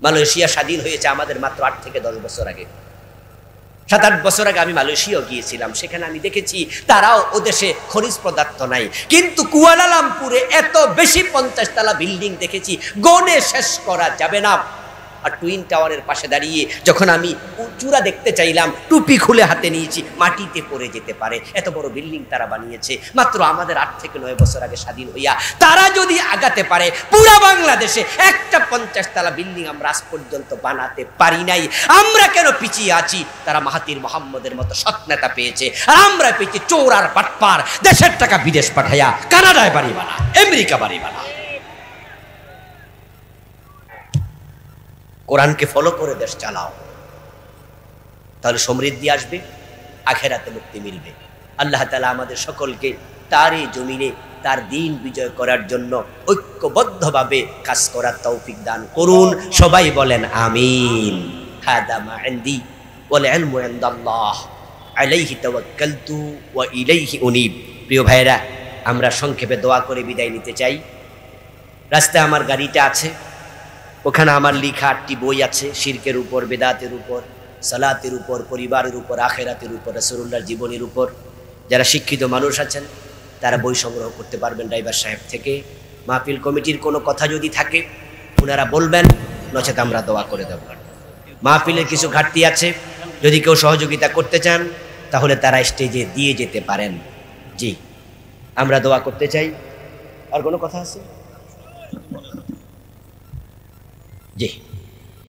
মালয়েশিয়া স্বাধীন হয়েছে আমাদের মাত্র 8 থেকে 10 বছর আগে। 7-8 বছর আগে আমি মালয়েশিয়াও গিয়েছিলাম। সেখানে আমি দেখেছি তারাও ও দেশে খনিজ পদার্থ নাই, কিন্তু কুয়ালালামপুরে এত বেশি 50 তলা বিল্ডিং দেখেছি, গনে শেষ করা যাবে না। আর টুইন টাওয়ারের পাশে দাঁড়িয়ে যখন আমি চূড়া দেখতে চাইলাম, টুপি খুলে হাতে নিয়েছি, মাটিতে পড়ে যেতে পারে এত বড় বিল্ডিং তারা বানিয়েছে মাত্র আমাদের 8 থেকে 9 বছর আগে স্বাধীন হইয়া। তারা যদি আগাতে পারে, পুরা বাংলাদেশে একটা 50 তলা বিল্ডিং আমরা আজ পর্যন্ত বানাতে পারি নাই। আমরা কেন পিছিয়ে আছি? তারা মাহাতির মোহাম্মদের মতো সৎ নেতা পেয়েছে, আর আমরা পেয়েছি চোর আর বাটপার। দেশের টাকা বিদেশ পাঠাইয়া কানাডায় বাড়ি বানা, আমেরিকা বাড়ি বানা। কোরআনকে ফলো করে দেশ চালাও, তাহলে সমৃদ্ধি আসবে, আখেরাতে মুক্তি মিলবে। আল্লাহ তাআলা আমাদের সকলকে তার এই জমিনে তার দ্বীন বিজয় করার জন্য ঐক্যবদ্ধভাবে কাজ করার তৌফিক দান করুন। সবাই বলেন আমিন। হাদা মা ইনদি ওয়াল ইলমু ইনদাল্লাহ আলাইহি তাওয়াক্কালতু ওয়া ইলাইহি উনীব। প্রিয় ভাইরা, আমরা সংক্ষেপে দোয়া করে বিদায় নিতে চাই। রাস্তায় আমার গাড়িটা আছে, ওখানে আমার লেখা 8টি বই আছে, শিরকের উপর, বেদাতের উপর, সালাতের উপর, পরিবারের উপর, আখেরাতের উপর, রাসূলুল্লাহর জীবনের উপর। যারা শিক্ষিত মানুষ আছেন তারা বই সংগ্রহ করতে পারবেন ড্রাইভার সাহেব থেকে। মাহফিল কমিটির কোনো কথা যদি থাকে ওনারা বলবেন, নচেত আমরা দোয়া করে দেব। মাহফিলের কিছু ঘাটতি আছে, যদি কেউ সহযোগিতা করতে চান তাহলে তারা স্টেজে দিয়ে যেতে পারেন। জি, আমরা দোয়া করতে চাই। আর কোনো কথা আছে? জি।